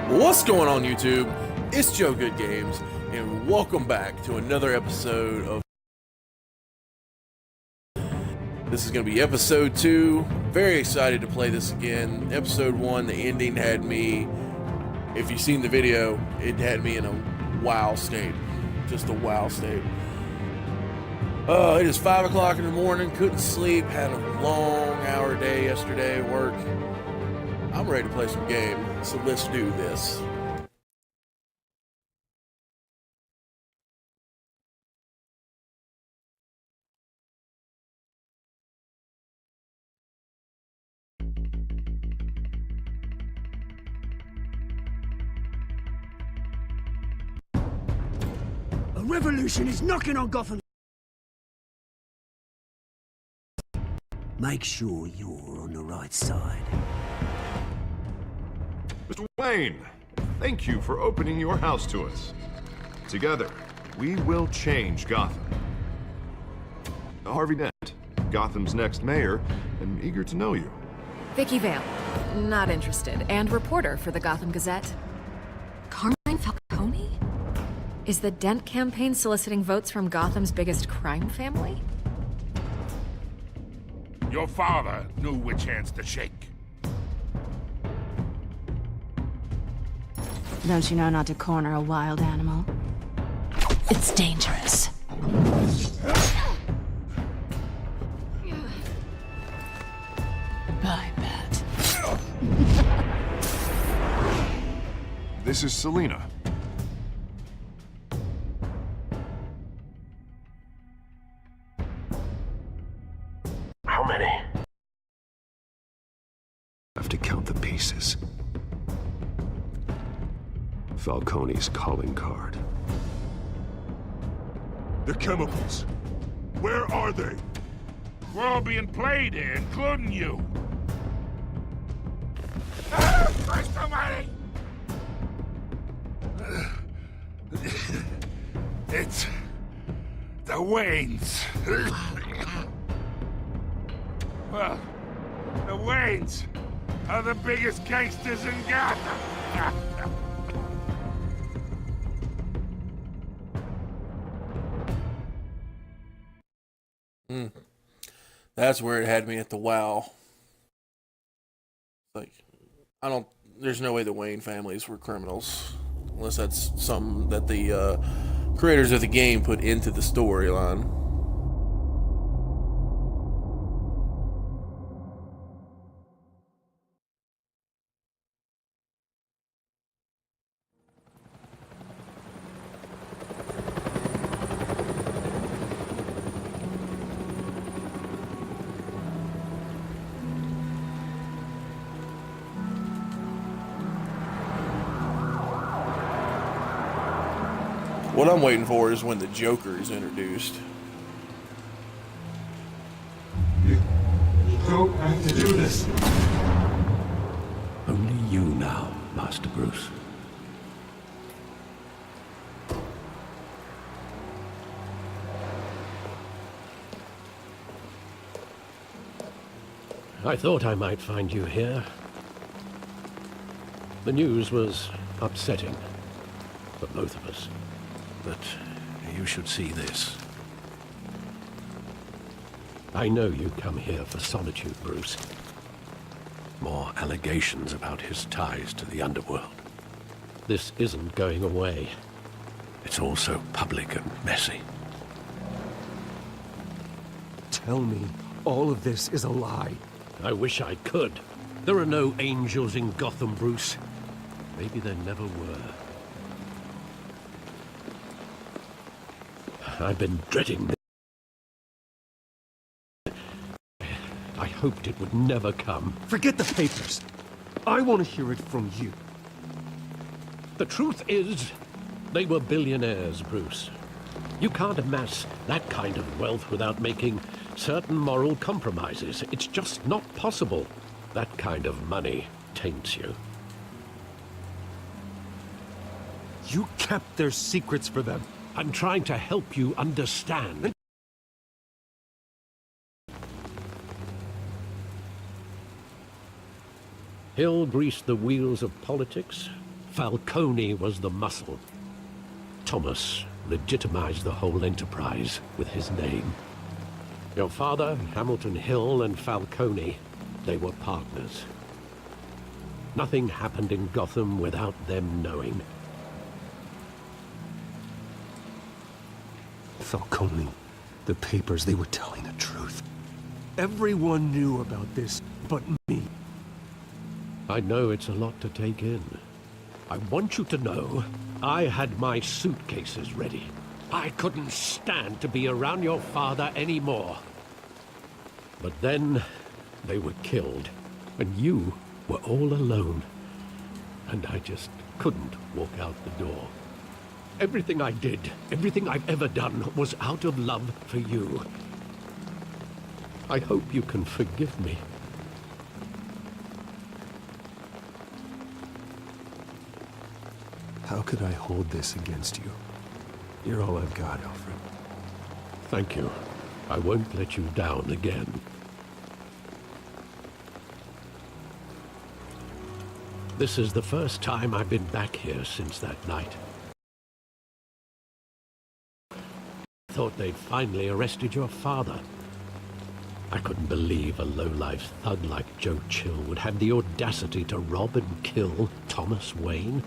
What's going on, YouTube? It's Joe Good Games, and welcome back to another episode of... This is going to be episode 2. Very excited to play this again. Episode 1, the ending had me... If you've seen the video, it had me in a wow state. Just a wow state. It is 5 o'clock in the morning, couldn't sleep, had a long hour day yesterday at work. I'm ready to play some game, so let's do this. A revolution is knocking on Gotham. Make sure you're on the right side. Mr. Wayne, thank you for opening your house to us. Together, we will change Gotham. Harvey Dent, Gotham's next mayor, and eager to know you. Vicky Vale, not interested, and reporter for the Gotham Gazette. Carmine Falcone? Is the Dent campaign soliciting votes from Gotham's biggest crime family? Your father knew which hands to shake. Don't you know not to corner a wild animal? It's dangerous. I bet. This is Selina. How many? I have to count the pieces. Falcone's calling card. The chemicals. Where are they? We're all being played here, including you. Christ almighty! It's... the Waynes. Well, the Waynes are the biggest gangsters in Gotham. That's where it had me at the wow. Like, there's no way the Wayne families were criminals. Unless that's something that the creators of the game put into the storyline. What I'm waiting for is when the Joker is introduced. You don't have to do this. Only you now, Master Bruce. I thought I might find you here. The news was upsetting for both of us. But you should see this. I know you come here for solitude, Bruce. More allegations about his ties to the underworld. This isn't going away. It's all so public and messy. Tell me all of this is a lie. I wish I could. There are no angels in Gotham, Bruce. Maybe there never were. I've been dreading this. I hoped it would never come. Forget the papers. I want to hear it from you. The truth is, they were billionaires, Bruce. You can't amass that kind of wealth without making certain moral compromises. It's just not possible. That kind of money taints you. You kept their secrets for them. I'm trying to help you understand. He'll grease the wheels of politics, Falcone was the muscle. Thomas legitimized the whole enterprise with his name. Your father, Hamilton Hill, and Falcone, they were partners. Nothing happened in Gotham without them knowing. Falcone, the papers, they were telling the truth. Everyone knew about this but me. I know it's a lot to take in. I want you to know, I had my suitcases ready. I couldn't stand to be around your father anymore. But then, they were killed, and you were all alone. And I just couldn't walk out the door. Everything I did, everything I've ever done, was out of love for you. I hope you can forgive me. How could I hold this against you? You're all I've got, Alfred. Thank you. I won't let you down again. This is the first time I've been back here since that night. Thought they'd finally arrested your father. I couldn't believe a low-life thug like Joe Chill would have the audacity to rob and kill Thomas Wayne.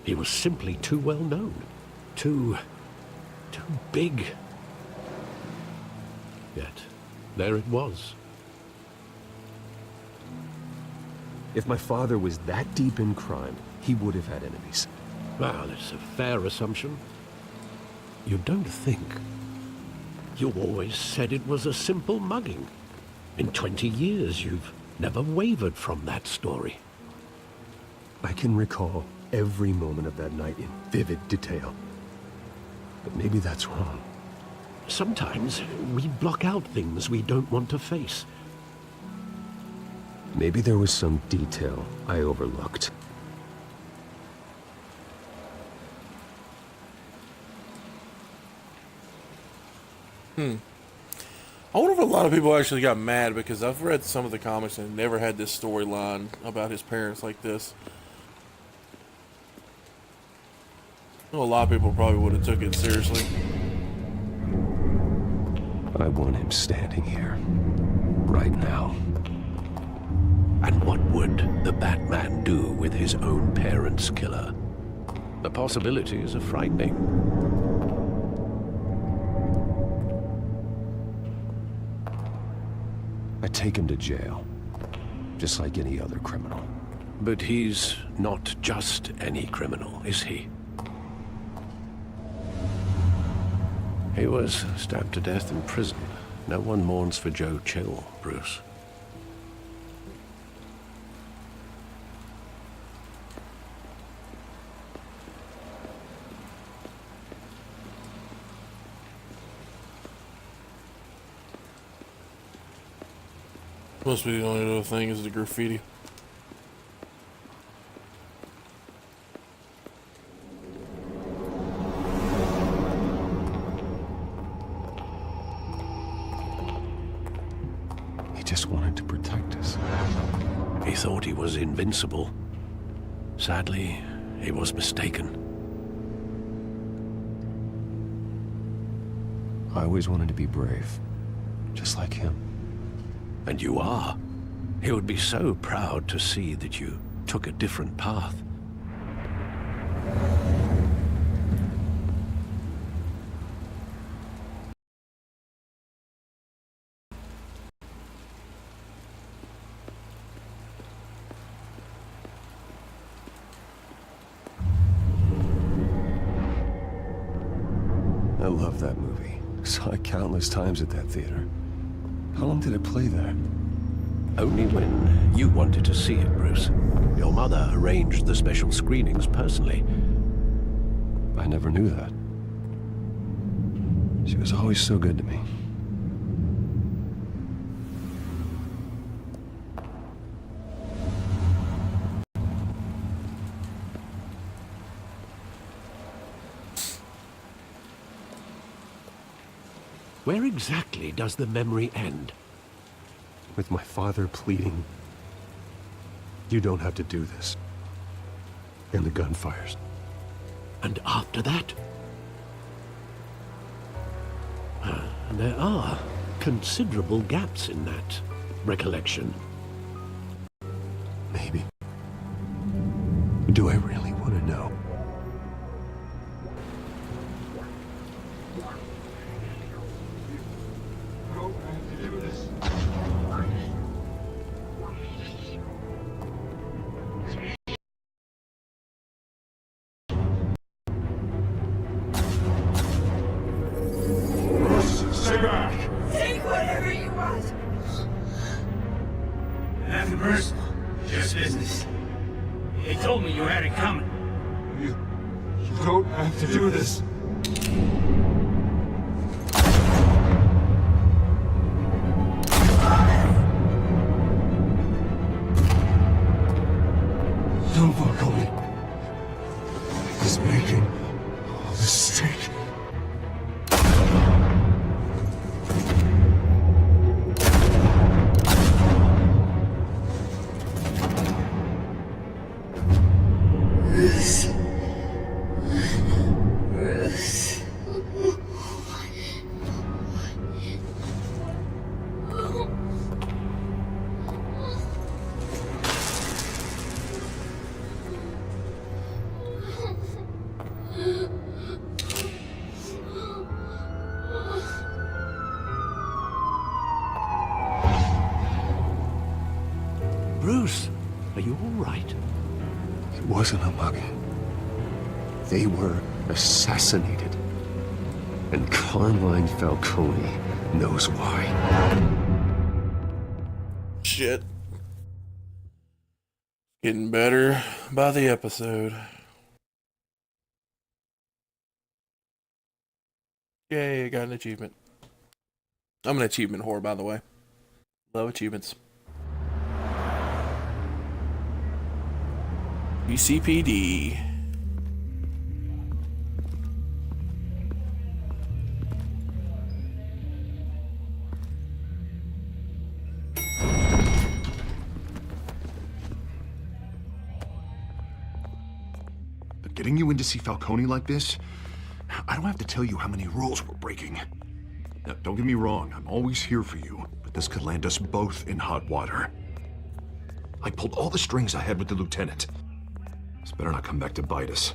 He was simply too well known. Too big. Yet, there it was. If my father was that deep in crime, he would have had enemies. Well, it's a fair assumption. You don't think. You always said it was a simple mugging. In 20 years, you've never wavered from that story. I can recall every moment of that night in vivid detail. But maybe that's wrong. Sometimes we block out things we don't want to face. Maybe there was some detail I overlooked. I wonder if a lot of people actually got mad because I've read some of the comics and never had this storyline about his parents like this. I know a lot of people probably would have took it seriously. I want him standing here, right now. And what would the Batman do with his own parents' killer? The possibilities are frightening. I take him to jail, just like any other criminal. But he's not just any criminal, is he? He was stabbed to death in prison. No one mourns for Joe Chill, Bruce. Must be the only other thing is the graffiti. He just wanted to protect us. He thought he was invincible. Sadly, he was mistaken. I always wanted to be brave, just like him. And you are. He would be so proud to see that you took a different path. I love that movie. Saw it countless times at that theater. How long did it play there? Only when you wanted to see it, Bruce. Your mother arranged the special screenings personally. I never knew that. She was always so good to me. Where exactly does the memory end? With my father pleading, "You don't have to do this." And the gunfires. And after that? There are considerable gaps in that recollection. Maybe. Do I really want to know? Stay back! Take whatever you want. Nothing personal, just business. He told me you had it coming. You don't have to do this. Don't Falcone. He's making a mistake. Bruce, are you all right? It wasn't a mug. They were assassinated. And Carmine Falcone knows why. Shit. Getting better by the episode. Yay, I got an achievement. I'm an achievement whore, by the way. Love achievements. BCPD. But getting you in to see Falcone like this, I don't have to tell you how many rules we're breaking. Now, don't get me wrong, I'm always here for you, but this could land us both in hot water. I pulled all the strings I had with the lieutenant. This better not come back to bite us.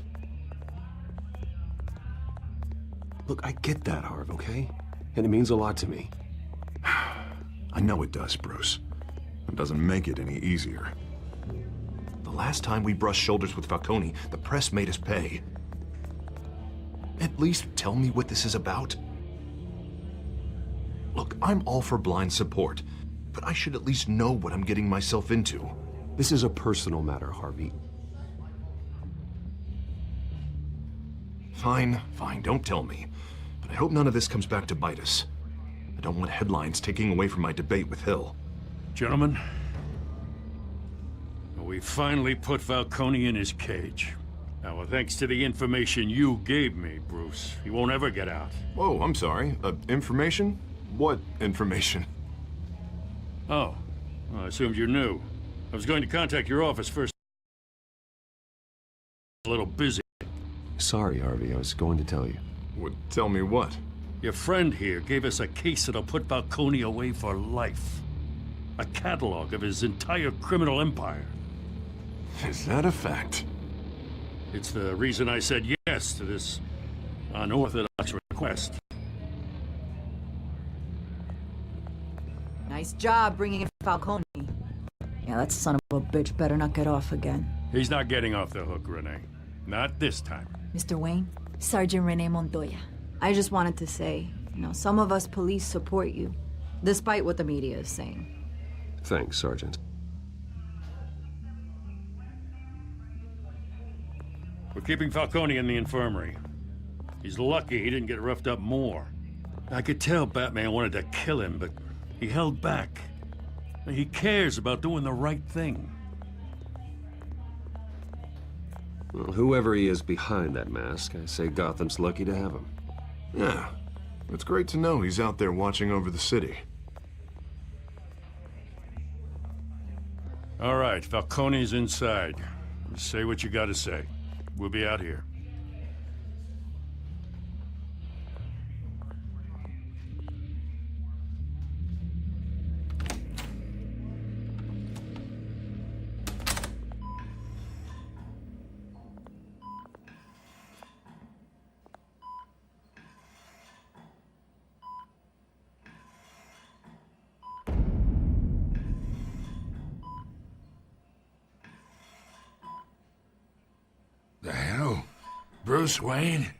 Look, I get that, Harv, okay? And it means a lot to me. I know it does, Bruce. It doesn't make it any easier. The last time we brushed shoulders with Falcone, the press made us pay. At least tell me what this is about. Look, I'm all for blind support, but I should at least know what I'm getting myself into. This is a personal matter, Harvey. Fine, don't tell me. But I hope none of this comes back to bite us. I don't want headlines taking away from my debate with Hill. Gentlemen, we finally put Falcone in his cage. Now, thanks to the information you gave me, Bruce, he won't ever get out. Whoa, I'm sorry. Information? What information? Oh, well, I assumed you knew. I was going to contact your office first. A little busy. Sorry, Harvey, I was going to tell you. Would tell me what? Your friend here gave us a case that'll put Falcone away for life. A catalog of his entire criminal empire. Is that a fact? It's the reason I said yes to this unorthodox request. Nice job bringing in Falcone. Yeah, that son of a bitch better not get off again. He's not getting off the hook, Renee. Not this time. Mr. Wayne, Sergeant Renee Montoya. I just wanted to say, some of us police support you, despite what the media is saying. Thanks, Sergeant. We're keeping Falcone in the infirmary. He's lucky he didn't get roughed up more. I could tell Batman wanted to kill him, but he held back. He cares about doing the right thing. Well, whoever he is behind that mask, I say Gotham's lucky to have him. Yeah, it's great to know he's out there watching over the city. All right, Falcone's inside. Just say what you gotta say. We'll be out here. The hell? Bruce Wayne?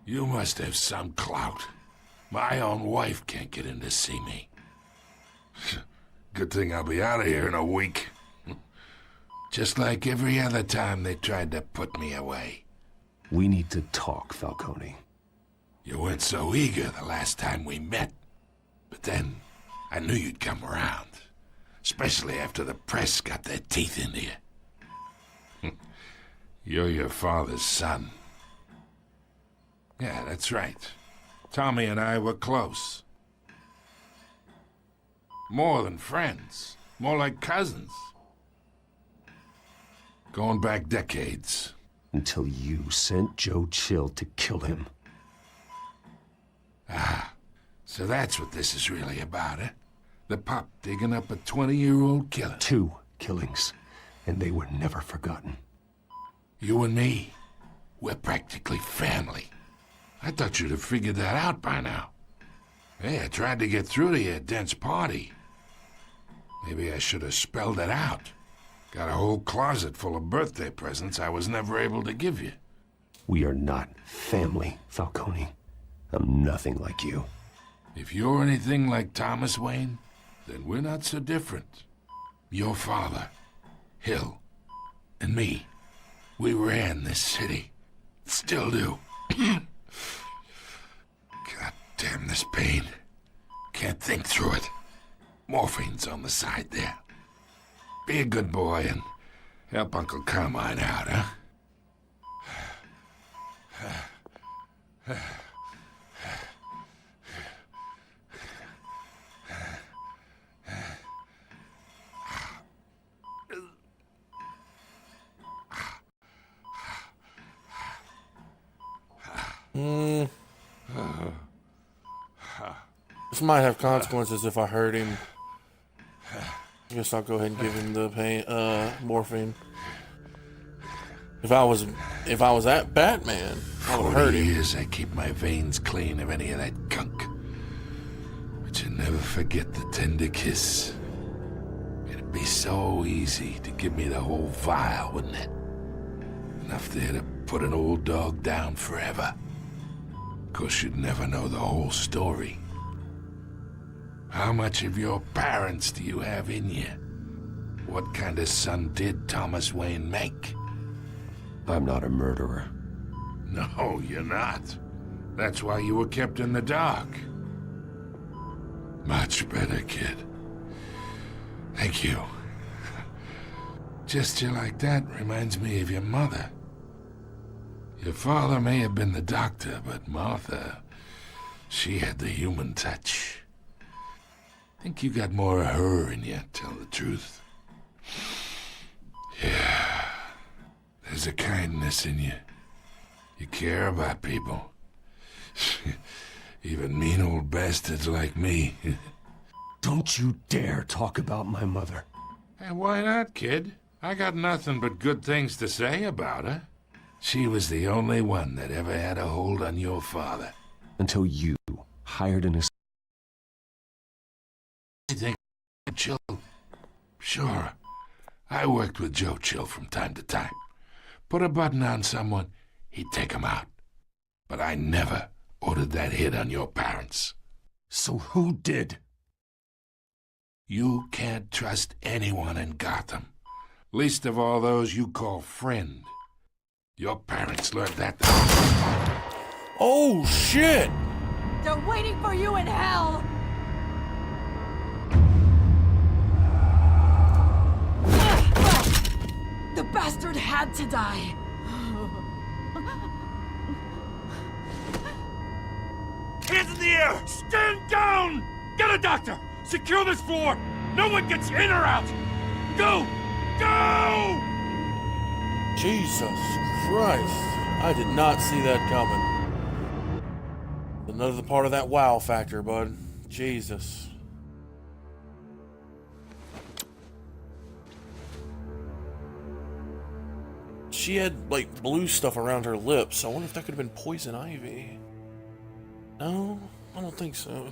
You must have some clout. My own wife can't get in to see me. Good thing I'll be out of here in a week. Just like every other time they tried to put me away. We need to talk, Falcone. You weren't so eager the last time we met. But then, I knew you'd come around. Especially after the press got their teeth into you. You're your father's son. Yeah, that's right. Tommy and I were close. More than friends. More like cousins. Going back decades. Until you sent Joe Chill to kill him. Ah, so that's what this is really about, eh? The pup digging up a 20-year-old killer. 2 killings, and they were never forgotten. You and me, we're practically family. I thought you'd have figured that out by now. Hey, I tried to get through to your dense party. Maybe I should have spelled it out. Got a whole closet full of birthday presents I was never able to give you. We are not family, Falcone. I'm nothing like you. If you're anything like Thomas Wayne, then we're not so different. Your father, Hill, and me, we ran this city. Still do. God damn this pain. Can't think through it. Morphine's on the side there. Be a good boy and help Uncle Carmine out, huh? This might have consequences if I hurt him. I guess I'll go ahead and give him the pain, morphine. If I was at Batman, I would hurt him. 40 years I keep my veins clean of any of that gunk. But you never forget the tender kiss. It'd be so easy to give me the whole vial, wouldn't it? Enough there to put an old dog down forever. Of course, you'd never know the whole story. How much of your parents do you have in you? What kind of son did Thomas Wayne make? I'm not a murderer. No, you're not. That's why you were kept in the dark. Much better, kid. Thank you. Gesture like that reminds me of your mother. Your father may have been the doctor, but Martha, she had the human touch. Think you got more of her in you, tell the truth. Yeah. There's a kindness in you. You care about people. Even mean old bastards like me. Don't you dare talk about my mother. And why not, kid? I got nothing but good things to say about her. She was the only one that ever had a hold on your father. Until you hired an assistant. You think Chill? Sure. I worked with Joe Chill from time to time. Put a button on someone, he'd take him out. But I never ordered that hit on your parents. So who did? You can't trust anyone in Gotham. Least of all those you call friend. Your parents learned that. Oh, shit! They're waiting for you in hell! The bastard had to die. Hands in the air! Stand down! Get a doctor! Secure this floor! No one gets in or out! Go! Go! Jesus Christ. I did not see that coming. Another part of that wow factor, bud. Jesus. She had, like, blue stuff around her lips. I wonder if that could have been poison ivy. No, I don't think so.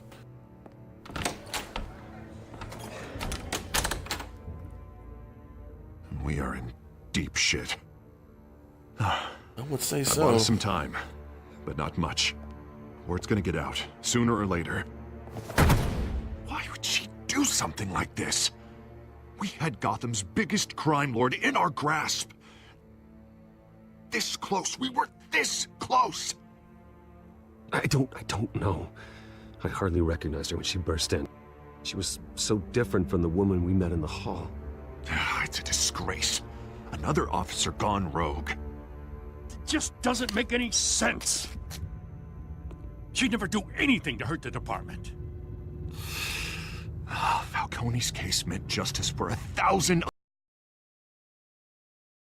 We are in deep shit. I would say I so. bought us some time, but not much. Word's gonna get out, sooner or later. Why would she do something like this? We had Gotham's biggest crime lord in our grasp. This close. We were this close. I don't know. I hardly recognized her when she burst in. She was so different from the woman we met in the hall. It's a disgrace. Another officer gone rogue. It just doesn't make any sense. She'd never do anything to hurt the department. Falcone's case meant justice for 1,000.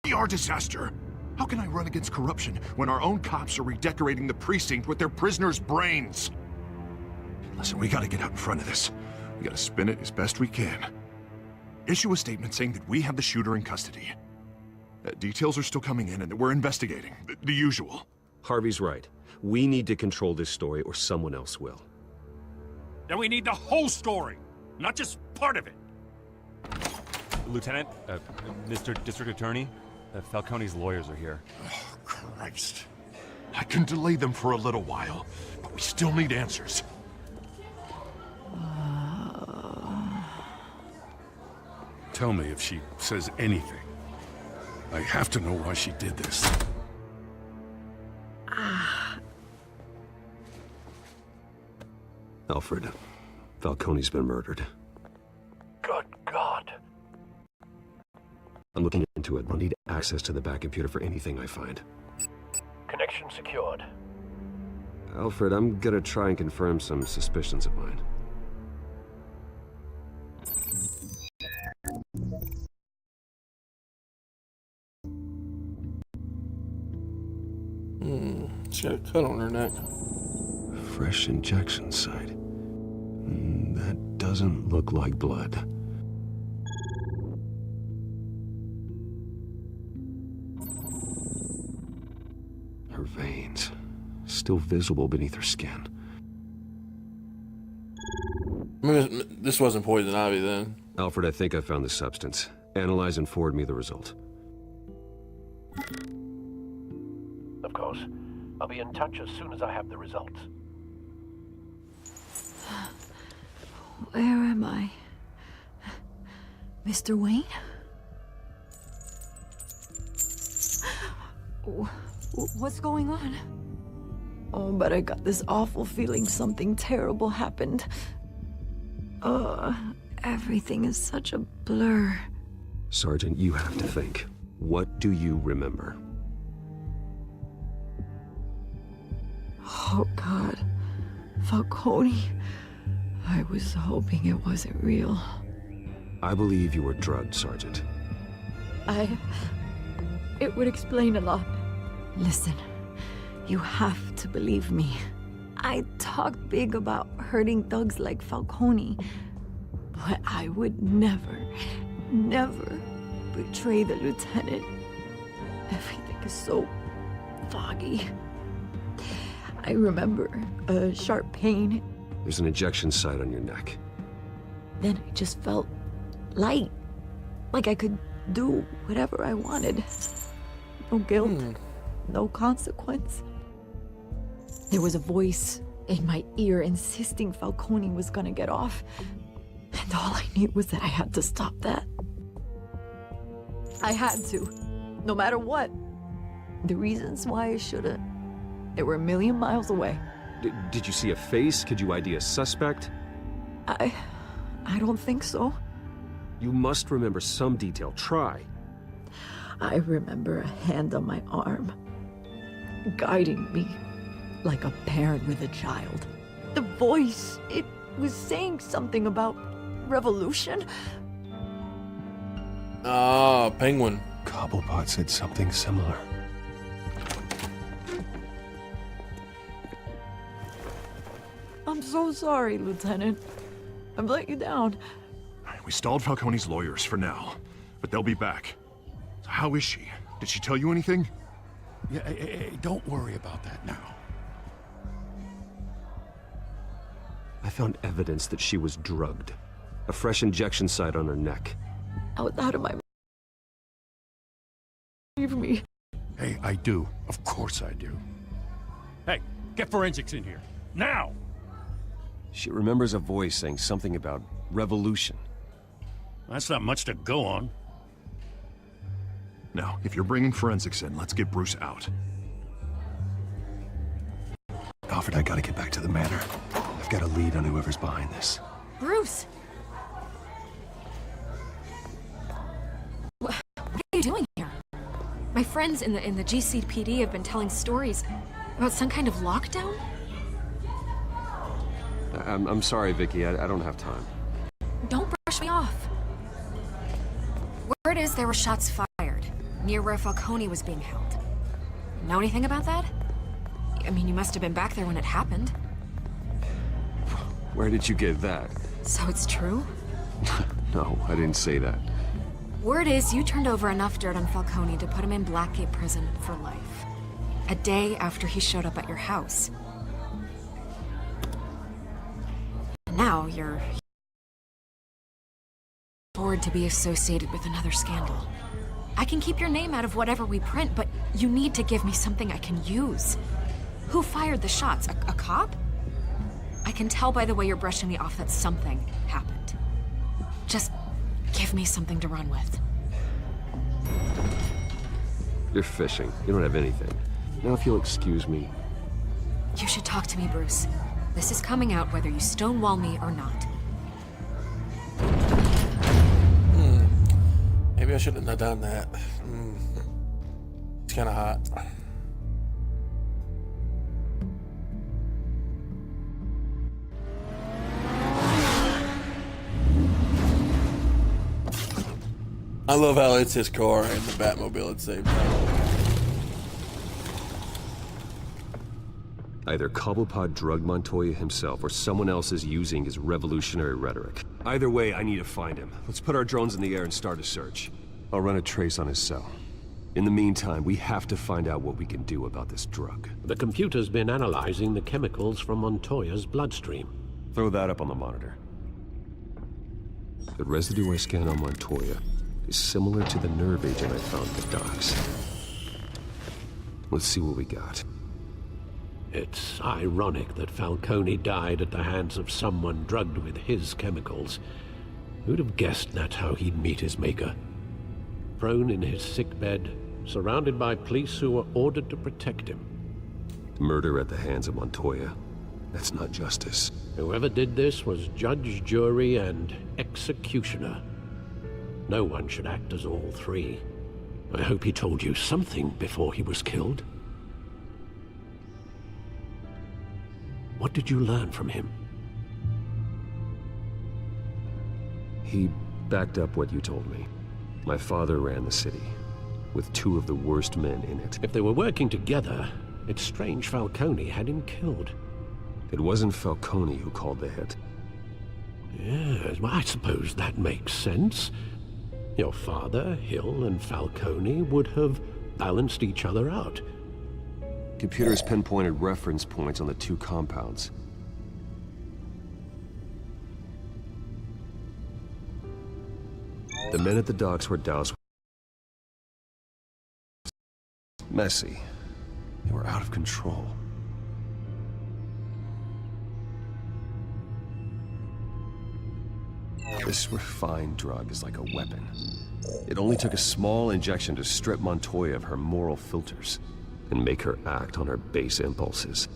PR disaster. How can I run against corruption when our own cops are redecorating the precinct with their prisoners' brains? Listen, we gotta get out in front of this. We gotta spin it as best we can. Issue a statement saying that we have the shooter in custody. Details are still coming in and that we're investigating. The usual. Harvey's right. We need to control this story or someone else will. Then we need the whole story, not just part of it. Lieutenant, Mr. District Attorney, Falcone's lawyers are here. Oh, Christ. I can delay them for a little while, but we still need answers. Tell me if she says anything. I have to know why she did this. Alfred, Falcone's been murdered. Good God. I'm looking into it. I'll need access to the back computer for anything I find. Connection secured. Alfred, I'm gonna try and confirm some suspicions of mine. She got a cut on her neck. Fresh injection site. That doesn't look like blood. Her veins, still visible beneath her skin. I mean, this wasn't poison ivy then. Alfred, I think I found the substance. Analyze and forward me the result. Of course. I'll be in touch as soon as I have the results. Where am I? Mr. Wayne? What's going on? Oh, but I got this awful feeling something terrible happened. Everything is such a blur. Sergeant, you have to think. What do you remember? Oh, God. Falcone. I was hoping it wasn't real. I believe you were drugged, Sergeant. It would explain a lot. Listen, you have to believe me. I talked big about hurting thugs like Falcone, but I would never betray the lieutenant. Everything is so foggy. I remember a sharp pain. There's an injection site on your neck. Then I just felt light. Like I could do whatever I wanted. No guilt, no consequence. There was a voice in my ear insisting Falcone was gonna get off. And all I knew was that I had to stop that. I had to, no matter what. The reasons why I shouldn't, they were a million miles away. Did you see a face? Could you ID a suspect? I don't think so. You must remember some detail. Try. I remember a hand on my arm, guiding me like a parent with a child. The voice, it was saying something about revolution? Ah, Penguin. Cobblepot said something similar. I'm so sorry, Lieutenant. I've let you down. We stalled Falcone's lawyers for now, but they'll be back. So how is she? Did she tell you anything? Yeah, hey, don't worry about that now. I found evidence that she was drugged. A fresh injection site on her neck. I was out of my... Leave me. Hey, I do. Of course I do. Hey, get forensics in here. Now! She remembers a voice saying something about revolution. That's not much to go on. Now, if you're bringing forensics in, let's get Bruce out. Alfred, I gotta get back to the manor. I've got a lead on whoever's behind this. Bruce! What are you doing here? My friends in the GCPD have been telling stories about some kind of lockdown? I'm sorry, Vicky. I don't have time. Don't brush me off. Word is there were shots fired near where Falcone was being held. Know anything about that? I mean, you must have been back there when it happened. Where did you get that? So it's true? No, I didn't say that. Word is you turned over enough dirt on Falcone to put him in Blackgate Prison for life. A day after he showed up at your house. And now you're... bored to be associated with another scandal. I can keep your name out of whatever we print, but you need to give me something I can use. Who fired the shots? A cop? I can tell by the way you're brushing me off that something happened. Just give me something to run with. You're fishing. You don't have anything. Now if you'll excuse me. You should talk to me, Bruce. This is coming out whether you stonewall me or not. Maybe I shouldn't have done that. It's kind of hot. I love how it's his car and the Batmobile at the same time. Either Cobblepot drugged Montoya himself or someone else is using his revolutionary rhetoric. Either way, I need to find him. Let's put our drones in the air and start a search. I'll run a trace on his cell. In the meantime, we have to find out what we can do about this drug. The computer's been analyzing the chemicals from Montoya's bloodstream. Throw that up on the monitor. The residue I scanned on Montoya is similar to the nerve agent I found at the docks. Let's see what we got. It's ironic that Falcone died at the hands of someone drugged with his chemicals. Who'd have guessed that's how he'd meet his maker? Prone in his sickbed, surrounded by police who were ordered to protect him. Murder at the hands of Montoya. That's not justice. Whoever did this was judge, jury, and executioner. No one should act as all three. I hope he told you something before he was killed. What did you learn from him? He backed up what you told me. My father ran the city, with two of the worst men in it. If they were working together, it's strange Falcone had him killed. It wasn't Falcone who called the hit. Yes, well, I suppose that makes sense. Your father, Hill, and Falcone would have balanced each other out. Computers pinpointed reference points on the two compounds. The men at the docks were doused with messy. They were out of control. This refined drug is like a weapon. It only took a small injection to strip Montoya of her moral filters and make her act on her base impulses.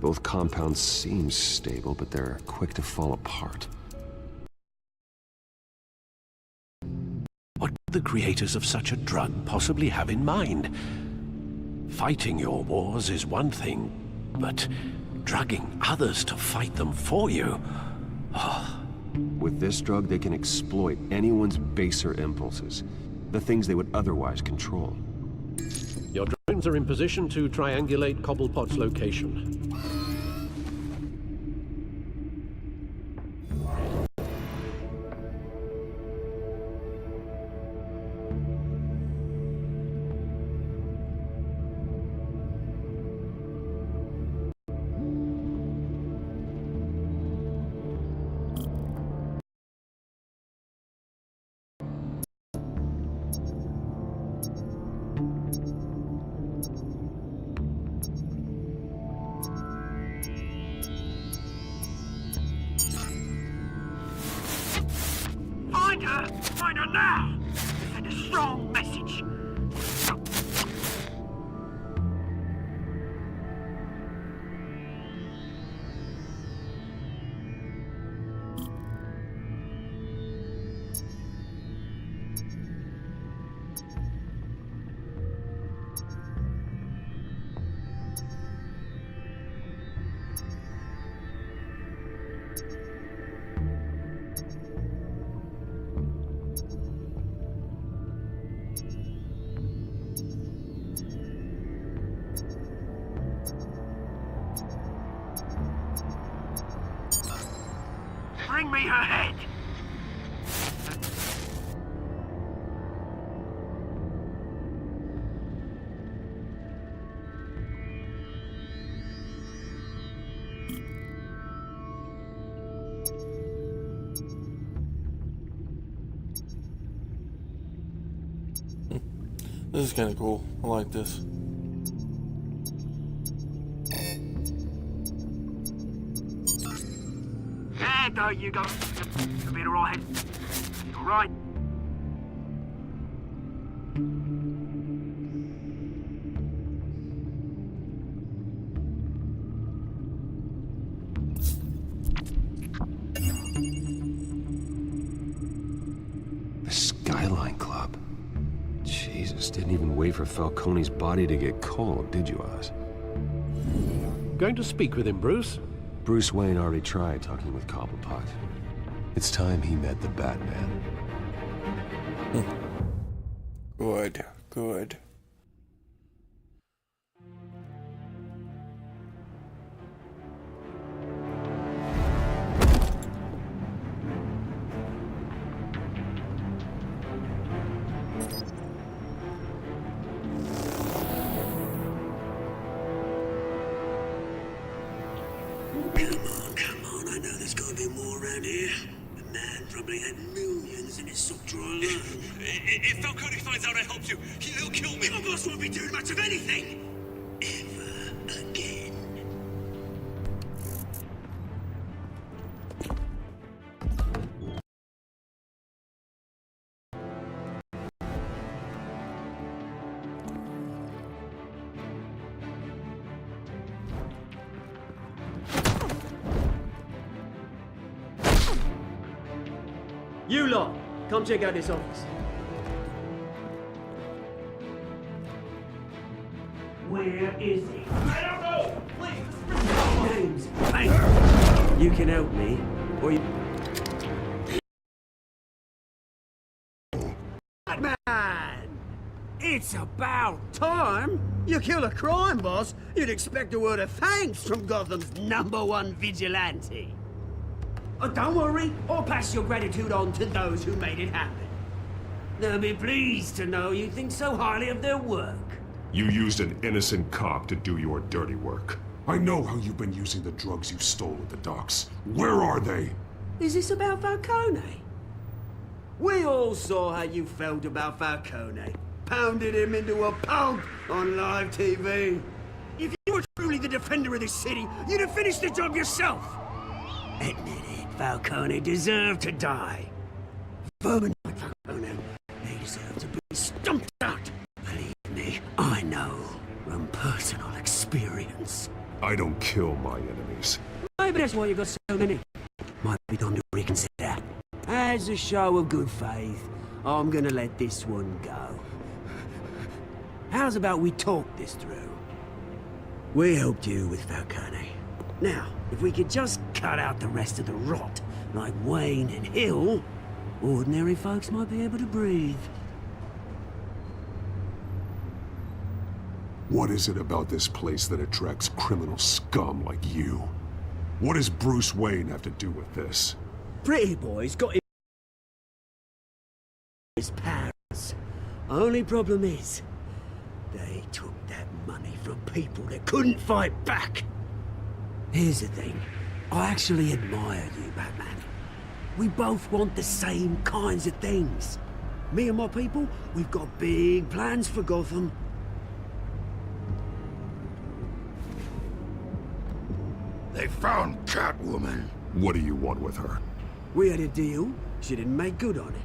Both compounds seem stable, but they're quick to fall apart. What could the creators of such a drug possibly have in mind? Fighting your wars is one thing, but drugging others to fight them for you. With this drug, they can exploit anyone's baser impulses. The things they would otherwise control. Your drones are in position to triangulate Cobblepot's location. Find her now! Send a strong message. Bring me her head! This is kind of cool. I like this. There you go. You'll be alright. Alright. The Skyline Club. Jesus, didn't even wait for Falcone's body to get cold, did you, Oz? Going to speak with him, Bruce? Bruce Wayne already tried talking with Cobblepot. It's time he met the Batman. Good, good. Come on, I know there's gotta be more around here. The man probably had millions in his sock drawer alone. If Falcone finds out I helped you, he'll kill me. Your boss won't be doing much of anything. Ever again. You lot, come check out this office. Where is he? I don't know! Please! James, hey! You can help me, or you... Batman! It's about time! You kill a crime boss, you'd expect a word of thanks from Gotham's #1 vigilante. Oh, don't worry, I'll pass your gratitude on to those who made it happen. They'll be pleased to know you think so highly of their work. You used an innocent cop to do your dirty work. I know how you've been using the drugs you stole at the docks. Where are they? Is this about Falcone? We all saw how you felt about Falcone. Pounded him into a pulp on live TV. If you were truly the defender of this city, you'd have finished the job yourself. Admit it, Falcone deserved to die. Vermin like Falcone, they deserve to be stumped out. Believe me, I know from personal experience. I don't kill my enemies. Maybe that's why you got so many. Might be time to reconsider. As a show of good faith, I'm gonna let this one go. How's about we talk this through? We helped you with Falcone. Now, if we could just cut out the rest of the rot, like Wayne and Hill, ordinary folks might be able to breathe. What is it about this place that attracts criminal scum like you? What does Bruce Wayne have to do with this? Pretty boy's got his powers. Only problem is, they took that money from people that couldn't fight back. Here's the thing. I actually admire you, Batman. We both want the same kinds of things. Me and my people, we've got big plans for Gotham. They found Catwoman. What do you want with her? We had a deal. She didn't make good on it.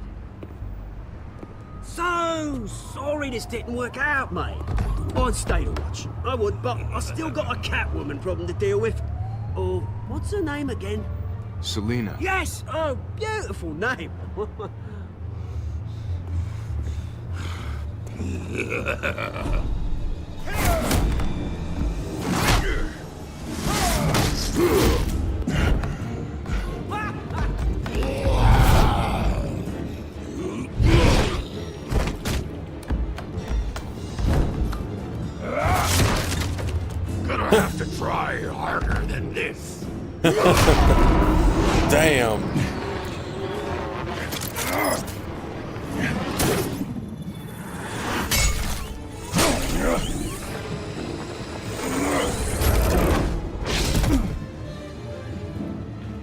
So sorry this didn't work out, mate. I'd stay to watch. I would, but I still got a Catwoman problem to deal with. Oh, what's her name again? Selina. Yes! Oh, beautiful name. Gonna have to try harder than this. Damn.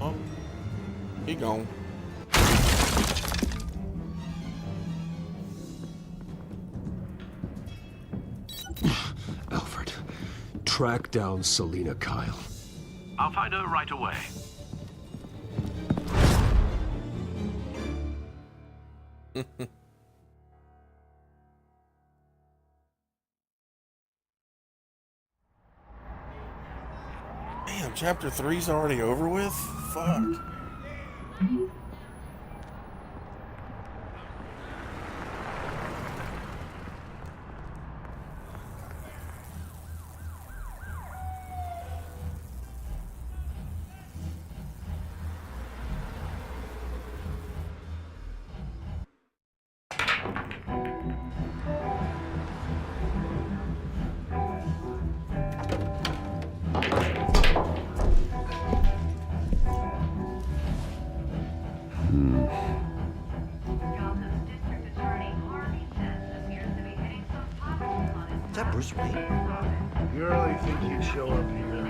Oh, he gone. Alfred, track down Selina Kyle. I'll find her right away. Damn, chapter 3's already over with? Fuck. Is that Bruce Wayne? You really think he'd show up here?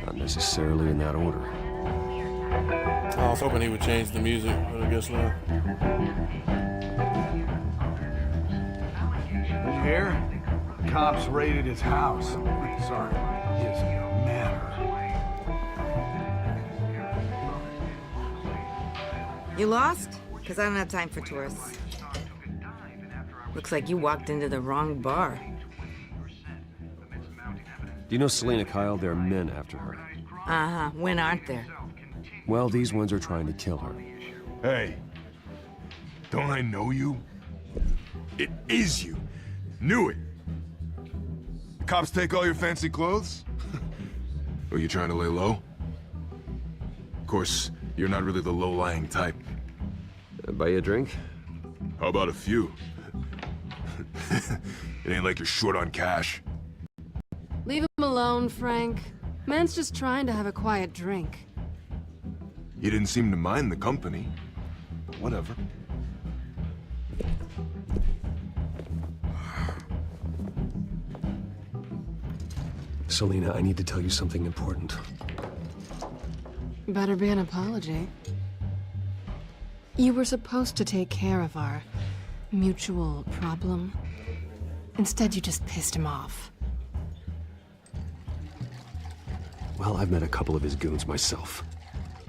Not necessarily in that order. I was hoping he would change the music, but I guess not. Did you hear? Cops raided his house. Sorry, his manor. You lost? Because I don't have time for tourists. Looks like you walked into the wrong bar. Do you know Selina Kyle? There are men after her. Uh-huh. When aren't there? Well, these ones are trying to kill her. Hey, don't I know you? It is you. Knew it. The cops take all your fancy clothes? Are you trying to lay low? Of course, you're not really the low-lying type. Buy you a drink? How about a few? It ain't like you're short on cash. Leave him alone, Frank. Man's just trying to have a quiet drink. You didn't seem to mind the company. But whatever. Selina, I need to tell you something important. Better be an apology. You were supposed to take care of our mutual problem. Instead, you just pissed him off. Well, I've met a couple of his goons myself.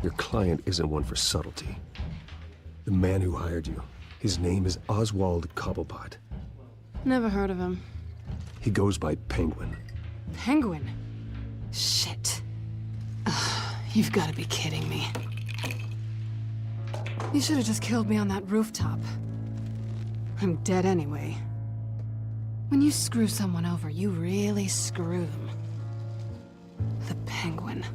Your client isn't one for subtlety. The man who hired you, his name is Oswald Cobblepot. Never heard of him. He goes by Penguin. Penguin? Shit. You've got to be kidding me. You should have just killed me on that rooftop. I'm dead anyway. When you screw someone over, you really screw them. The Penguin.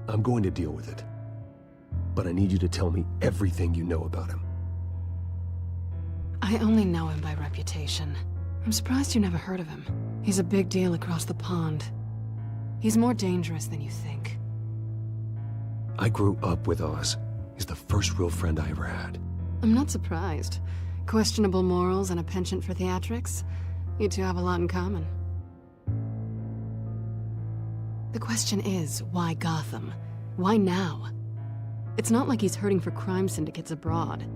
I'm going to deal with it. But I need you to tell me everything you know about him. I only know him by reputation. I'm surprised you never heard of him. He's a big deal across the pond. He's more dangerous than you think. I grew up with Oz. He's the first real friend I ever had. I'm not surprised. Questionable morals and a penchant for theatrics. You two have a lot in common. The question is, why Gotham? Why now? It's not like he's hurting for crime syndicates abroad.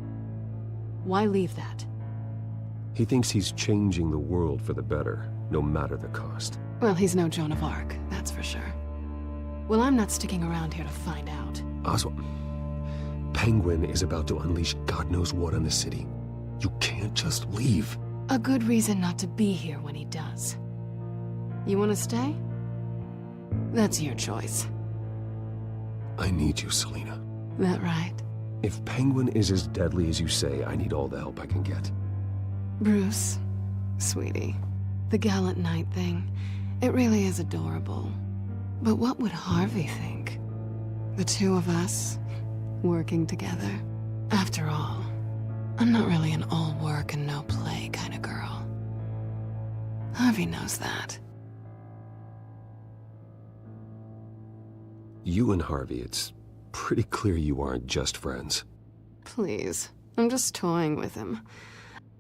Why leave that? He thinks he's changing the world for the better, no matter the cost. Well, he's no Joan of Arc, that's for sure. Well, I'm not sticking around here to find out. Oswald, Penguin is about to unleash God knows what on the city. You can't just leave. A good reason not to be here when he does. You want to stay? That's your choice. I need you, Selina. That right? If Penguin is as deadly as you say, I need all the help I can get. Bruce, sweetie, the gallant knight thing, it really is adorable. But what would Harvey think? The two of us, working together? After all, I'm not really an all work and no play kind of girl. Harvey knows that. You and Harvey, it's pretty clear you aren't just friends. Please, I'm just toying with him.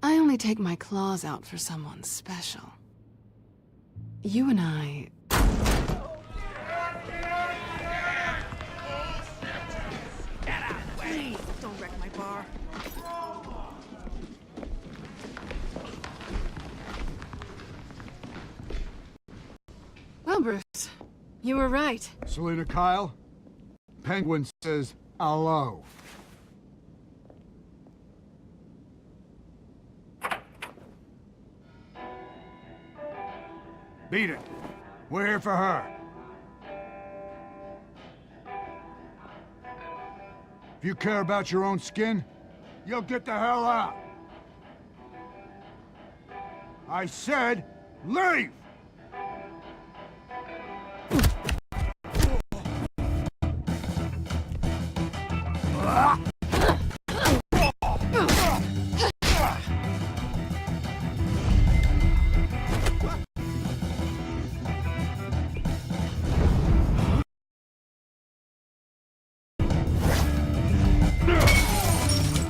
I only take my claws out for someone special. You and I... Please, don't wreck my bar. Well, Bruce, you were right. Selina Kyle, Penguin says hello. Beat it. We're here for her. If you care about your own skin, you'll get the hell out. I said, leave!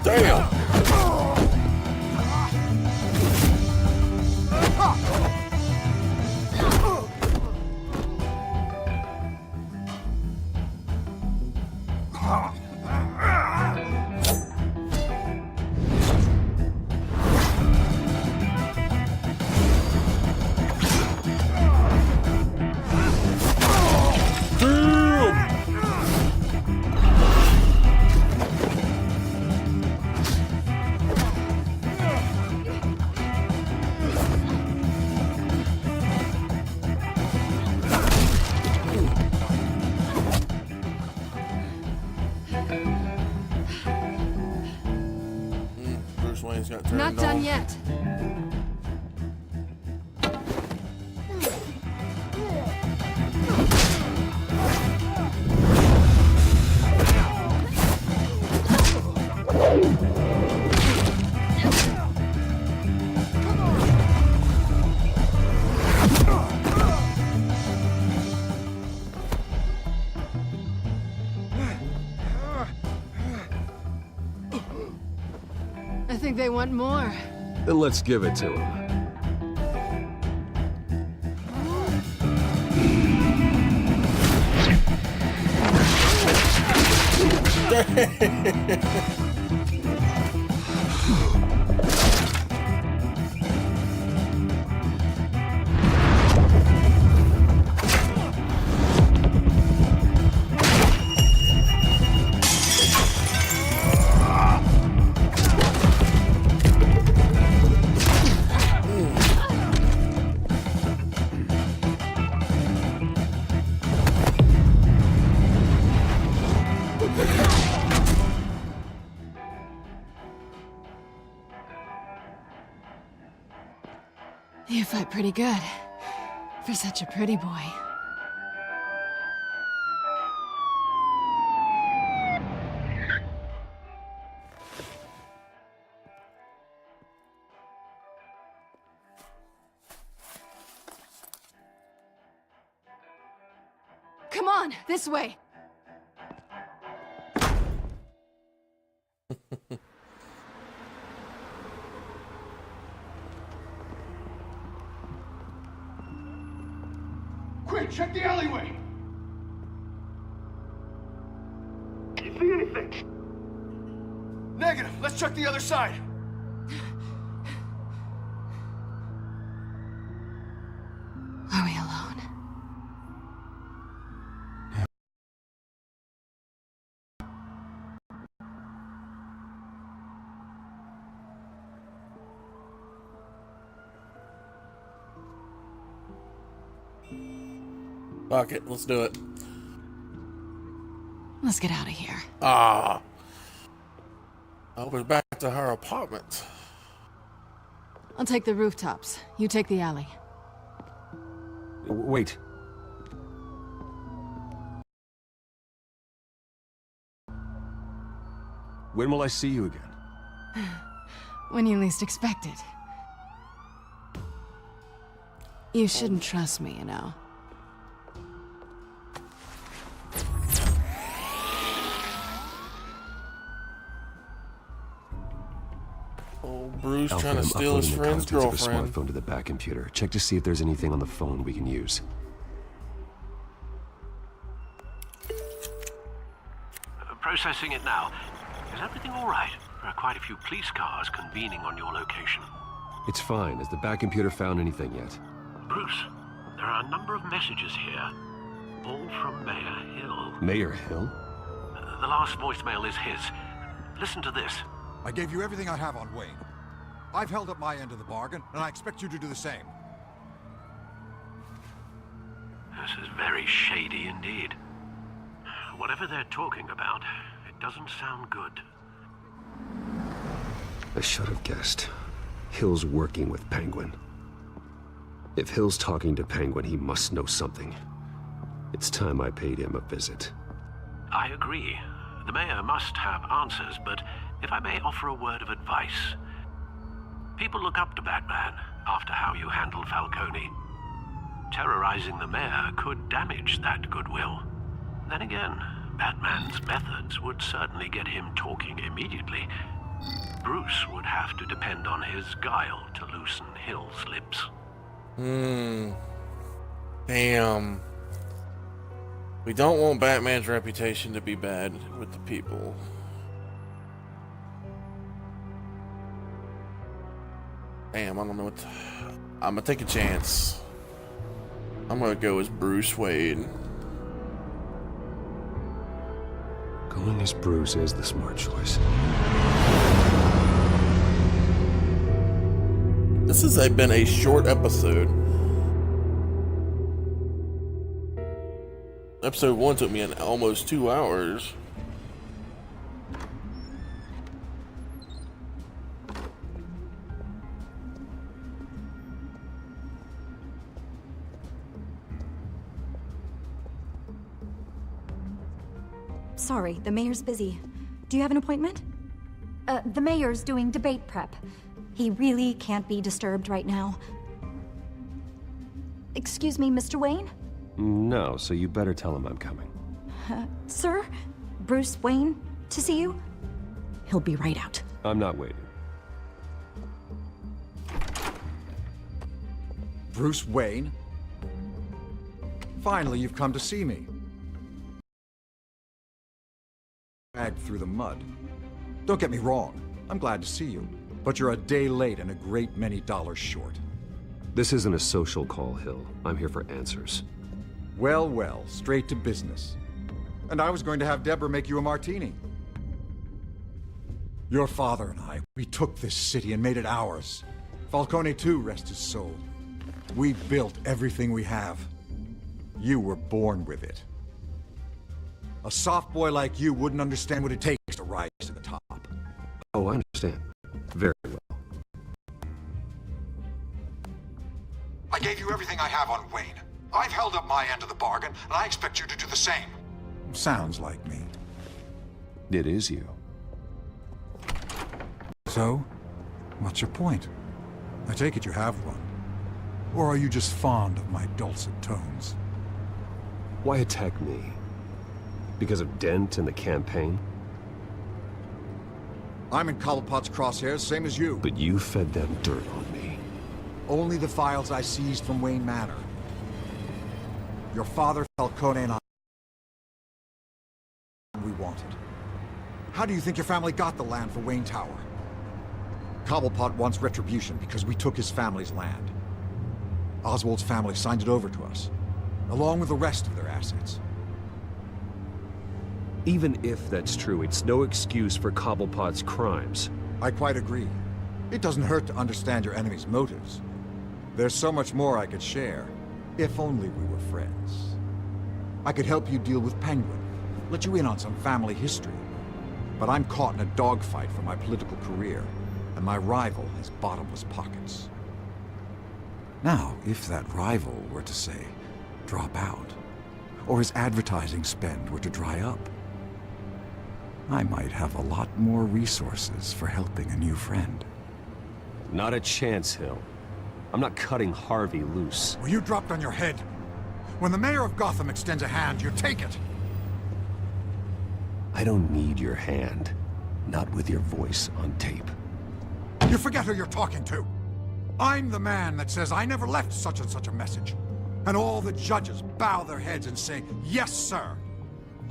Damn! Bruce Wayne's got turned Not done on. yet. I think they want more. Then let's give it to him. You fight pretty good. For such a pretty boy. Come on, this way. Quick, check the alleyway! Do you see anything? Negative. Let's check the other side. Are we alone? Fuck it, let's do it. Let's get out of here. Ah. I was back to her apartment. I'll take the rooftops. You take the alley. Wait. When will I see you again? When you least expect it. You shouldn't trust me, you know. Bruce Alfred, trying to I'm steal his uploading the friend's contents of a girlfriend. smartphone to the back computer. Check to see if there's anything on the phone we can use. Processing it now. Is everything all right? There are quite a few police cars convening on your location. It's fine. Has the back computer found anything yet? Bruce, there are a number of messages here, all from Mayor Hill. Mayor Hill? The last voicemail is his. Listen to this. I gave you everything I have on Wayne. I've held up my end of the bargain, and I expect you to do the same. This is very shady indeed. Whatever they're talking about, it doesn't sound good. I should have guessed. Hill's working with Penguin. If Hill's talking to Penguin, he must know something. It's time I paid him a visit. I agree. The mayor must have answers, but if I may offer a word of advice. People look up to Batman after how you handled Falcone. Terrorizing the mayor could damage that goodwill. Then again, Batman's methods would certainly get him talking immediately. Bruce would have to depend on his guile to loosen Hill's lips. Damn. We don't want Batman's reputation to be bad with the people. Damn, I don't know what I'm gonna take a chance. I'm gonna go as Bruce Wayne. Going as Bruce is the smart choice. This has been a short episode. Episode 1 took me almost 2 hours. Sorry, the mayor's busy. Do you have an appointment? The mayor's doing debate prep. He really can't be disturbed right now. Excuse me, Mr. Wayne? No, so you better tell him I'm coming. Sir? Bruce Wayne to see you? He'll be right out. I'm not waiting. Bruce Wayne? Finally, you've come to see me. Dragged through the mud. Don't get me wrong, I'm glad to see you, but you're a day late and a great many dollars short. This isn't a social call, Hill. I'm here for answers. Well, well, straight to business. And I was going to have Deborah make you a martini. Your father and I, we took this city and made it ours. Falcone too, rest his soul. We built everything we have. You were born with it. A soft boy like you wouldn't understand what it takes to rise to the top. Oh, I understand. Very well. gave you everything I have on Wayne. I've held up my end of the bargain, and I expect you to do the same. Sounds like me. It is you. So, what's your point? I take it you have one. Or are you just fond of my dulcet tones? Why attack me? Because of Dent and the campaign? I'm in Cobblepot's crosshairs, same as you. But you fed them dirt on me. Only the files I seized from Wayne Manor. Your father, Falcone, and I... we wanted. How do you think your family got the land for Wayne Tower? Cobblepot wants retribution because we took his family's land. Oswald's family signed it over to us, along with the rest of their assets. Even if that's true, it's no excuse for Cobblepot's crimes. I quite agree. It doesn't hurt to understand your enemy's motives. There's so much more I could share, if only we were friends. I could help you deal with Penguin, let you in on some family history. But I'm caught in a dogfight for my political career, and my rival has bottomless pockets. Now, if that rival were to say, drop out, or his advertising spend were to dry up, I might have a lot more resources for helping a new friend. Not a chance, Hill. I'm not cutting Harvey loose. Well, you dropped on your head. When the mayor of Gotham extends a hand, you take it. I don't need your hand. Not with your voice on tape. You forget who you're talking to. I'm the man that says I never left such and such a message. And all the judges bow their heads and say, yes, sir.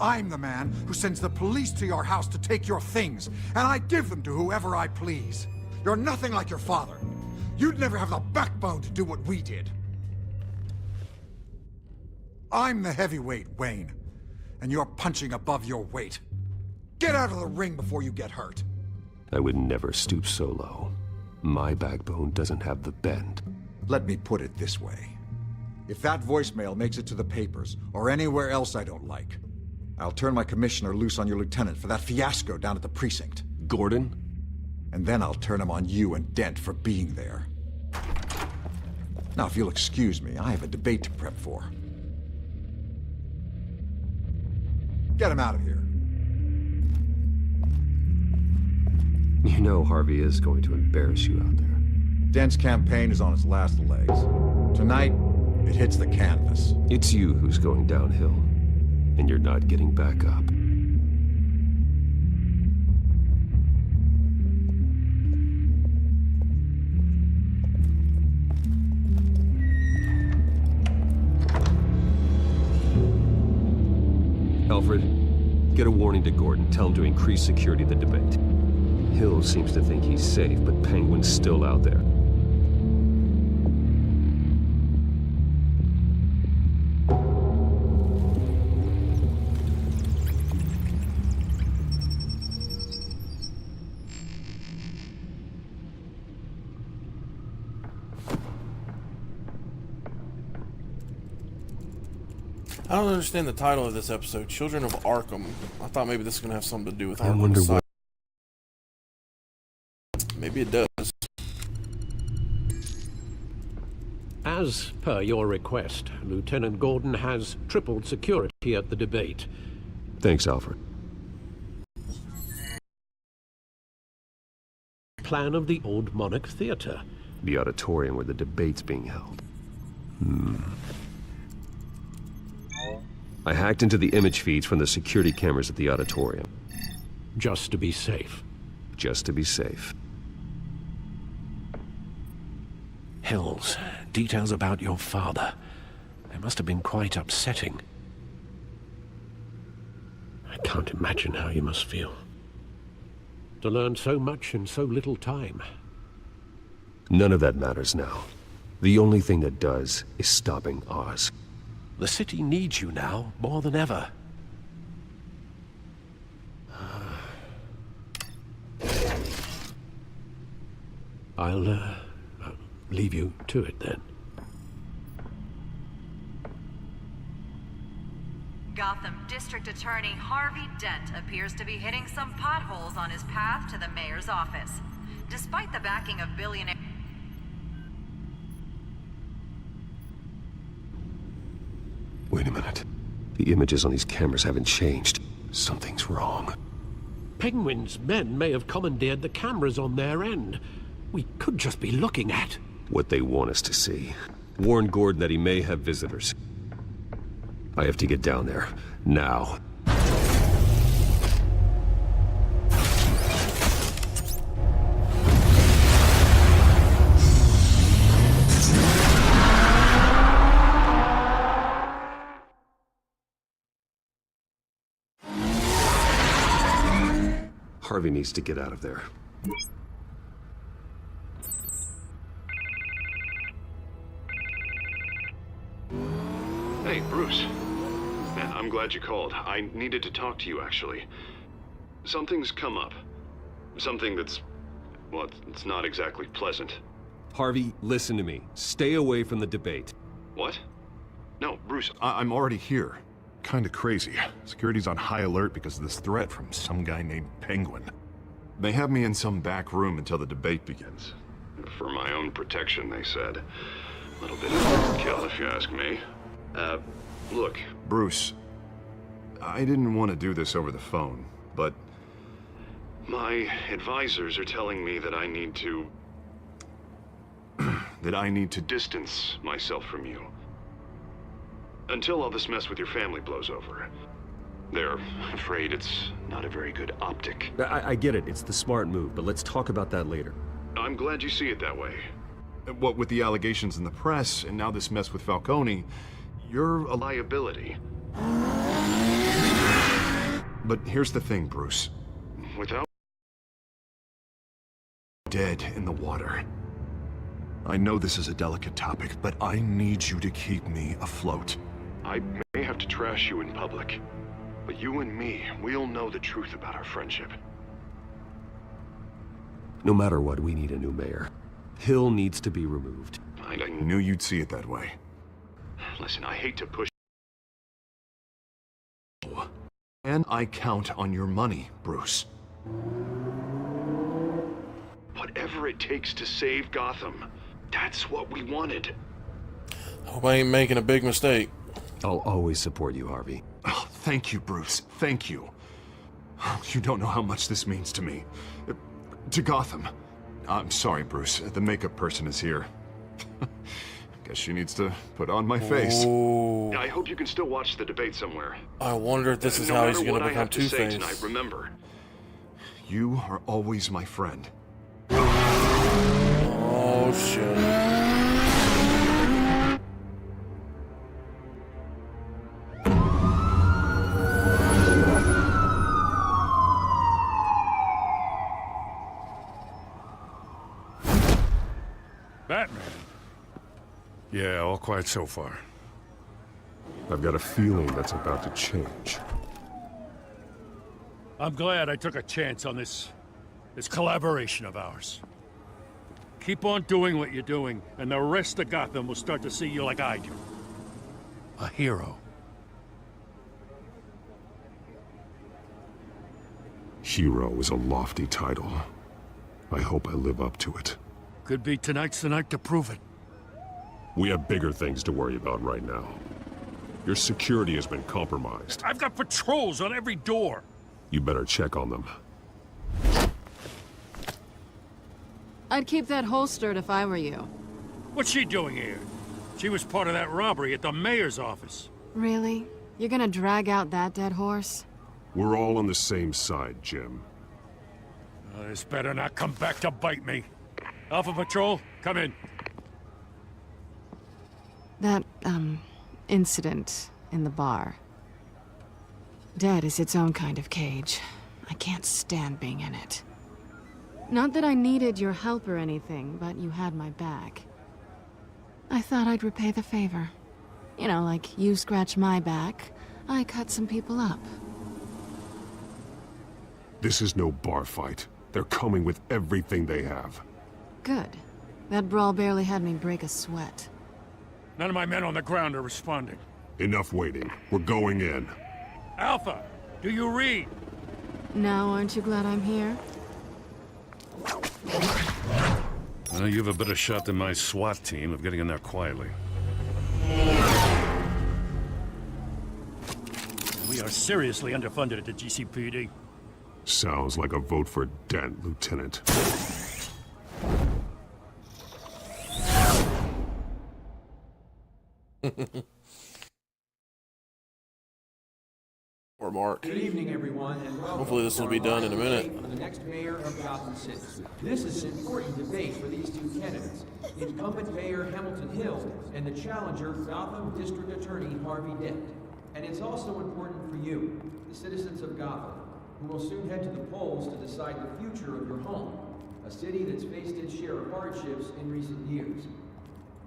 I'm the man who sends the police to your house to take your things, and I give them to whoever I please. You're nothing like your father. You'd never have the backbone to do what we did. I'm the heavyweight, Wayne, and you're punching above your weight. Get out of the ring before you get hurt. I would never stoop so low. My backbone doesn't have the bend. Let me put it this way. If that voicemail makes it to the papers, or anywhere else I don't like, I'll turn my commissioner loose on your lieutenant for that fiasco down at the precinct. Gordon? And then I'll turn him on you and Dent for being there. Now, if you'll excuse me, I have a debate to prep for. Get him out of here. You know Harvey is going to embarrass you out there. Dent's campaign is on its last legs. Tonight, it hits the canvas. It's you who's going downhill, and you're not getting back up. Alfred, get a warning to Gordon. Tell him to increase security at the debate. Hill seems to think he's safe, but Penguin's still out there. I don't understand the title of this episode, Children of Arkham. I thought maybe this is going to have something to do with Arkham. I wonder what... Maybe it does. As per your request, Lieutenant Gordon has tripled security at the debate. Thanks, Alfred. Plan of the Old Monarch Theater. The auditorium where the debate's being held. I hacked into the image feeds from the security cameras at the auditorium. Just to be safe. Just to be safe. Hills, details about your father. They must have been quite upsetting. I can't imagine how you must feel. To learn so much in so little time. None of that matters now. The only thing that does is stopping Oz. The city needs you now, more than ever. I'll leave you to it then. Gotham District Attorney Harvey Dent appears to be hitting some potholes on his path to the mayor's office. Despite the backing of billionaire... The images on these cameras haven't changed. Something's wrong. Penguin's men may have commandeered the cameras on their end. We could just be looking at what they want us to see. Warn Gordon that he may have visitors. I have to get down there. Now. Harvey needs to get out of there. Hey, Bruce. Man, I'm glad you called. I needed to talk to you, actually. Something's come up. Something that's... well, it's not exactly pleasant. Harvey, listen to me. Stay away from the debate. What? No, Bruce, I'm already here. Kinda crazy. Security's on high alert because of this threat from some guy named Penguin. They have me in some back room until the debate begins. For my own protection, they said. A little bit of overkill, if you ask me. Look, Bruce, I didn't want to do this over the phone, but my advisors are telling me that I need to... that I need to distance myself from you. Until all this mess with your family blows over. They're afraid it's not a very good optic. I get it. It's the smart move, but let's talk about that later. I'm glad you see it that way. What with the allegations in the press, and now this mess with Falcone, you're a liability. But here's the thing, Bruce. Without dead in the water. I know this is a delicate topic, but I need you to keep me afloat. I may have to trash you in public, but you and me, we'll know the truth about our friendship. No matter what, we need a new mayor. Hill needs to be removed. I knew you'd see it that way. Listen, I hate to push... and I count on your money, Bruce. Whatever it takes to save Gotham, that's what we wanted. Hope I ain't making a big mistake. I'll always support you, Harvey. Oh, thank you, Bruce. Thank you. You don't know how much this means to me. To Gotham. I'm sorry, Bruce. The makeup person is here. Guess she needs to put on my face. Ooh. I hope you can still watch the debate somewhere. I wonder if this is how he's going to become Two-Face. Tonight, remember, you are always my friend. Oh, shit. Batman. Yeah, all quiet so far. I've got a feeling that's about to change. I'm glad I took a chance on this collaboration of ours. Keep on doing what you're doing, and the rest of Gotham will start to see you like I do. A hero. Hero is a lofty title. I hope I live up to it. Could be tonight's the night to prove it. We have bigger things to worry about right now. Your security has been compromised. I've got patrols on every door. You better check on them. I'd keep that holstered if I were you. What's she doing here? She was part of that robbery at the mayor's office. Really? You're gonna drag out that dead horse? We're all on the same side, Jim. This better not come back to bite me. Alpha Patrol, come in. That, incident in the bar. Dead is its own kind of cage. I can't stand being in it. Not that I needed your help or anything, but you had my back. I thought I'd repay the favor. You know, like you scratch my back, I cut some people up. This is no bar fight. They're coming with everything they have. Good. That brawl barely had me break a sweat. None of my men on the ground are responding. Enough waiting. We're going in. Alpha, do you read? Now, aren't you glad I'm here? You have a better shot than my SWAT team of getting in there quietly. We are seriously underfunded at the GCPD. Sounds like a vote for Dent, Lieutenant. Or Mark. Good evening, everyone, and welcome. Hopefully this will be done in a minute. For the next mayor of Gotham City. This is an important debate for these two candidates. Incumbent Mayor Hamilton Hill and the challenger, Gotham District Attorney Harvey Dent. And it's also important for you, the citizens of Gotham, who will soon head to the polls to decide the future of your home, a city that's faced its share of hardships in recent years.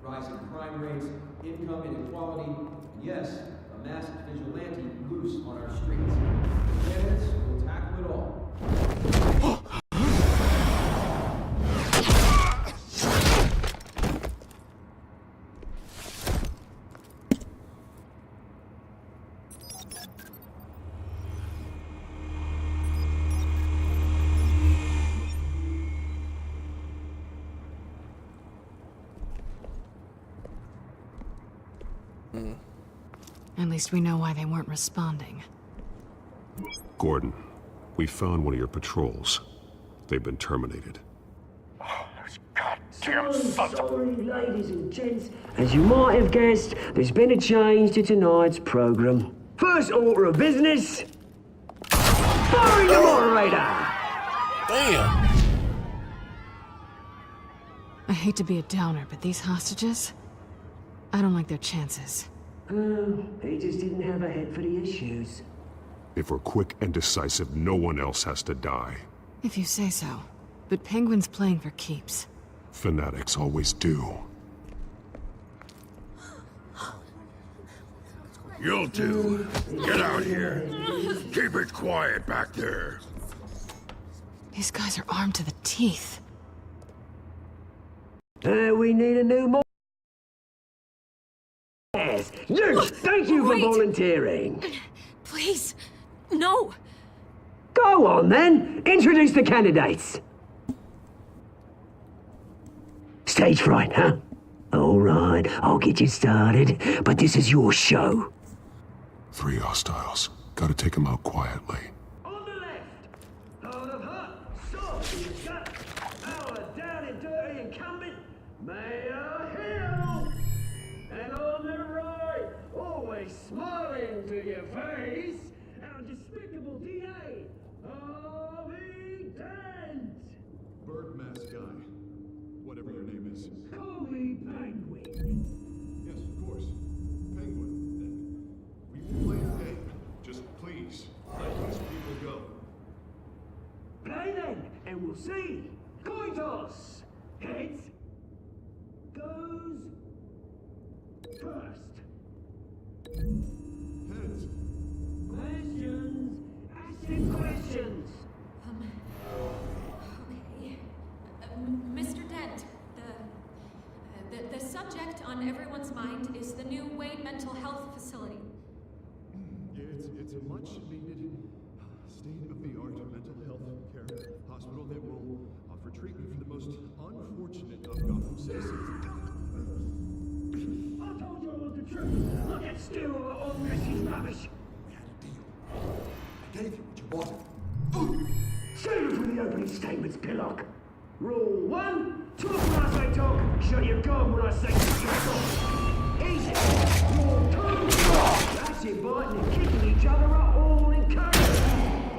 Rising crime rates, income inequality, and yes, a masked vigilante loose on our streets. The candidates will tackle it all. At least we know why they weren't responding. Gordon, we found one of your patrols. They've been terminated. Sorry, ladies and gents. As you might have guessed, there's been a change to tonight's program. First order of business, firing the moderator! Damn! I hate to be a downer, but these hostages, I don't like their chances. He just didn't have a head for the issues. If we're quick and decisive, no one else has to die. If you say so. But Penguin's playing for keeps. Fanatics always do. You two, get out here. Keep it quiet back there. These guys are armed to the teeth. We need a new more. Yes. Thank you for volunteering. Please, no. Go on then. Introduce the candidates. Stage fright, huh? All right, I'll get you started, but this is your show. 3 hostiles. Gotta take them out quietly. On the left, out of hut, sword in his gut, our down and dirty incumbent, Mayor Hill. And on the right, always smiling to your face, our despicable DA, Harvey Dent. Bird mask guy. Whatever your name is. Call me Penguin. Yes, of course. Penguin. We will play the game. Just please, let these people go. Play then, and we'll see. Coin toss. Heads goes first. Heads. Questions. Asking questions. Okay. Mr. Dent, the subject on everyone's mind is the new Wayne Mental Health Facility. Yeah, it's a much needed state-of-the-art mental health care hospital that will offer treatment for the most unfortunate of Gotham citizens. I told you I want the truth. Look at still all this is rubbish. We had a deal. I gave you what you wanted. Save it for the opening statements, Pillock. Rule 1, talk when I say talk, shut your gun when I say talk. Easy. Rule 2, that's it, biting and kicking each other are all encouraged.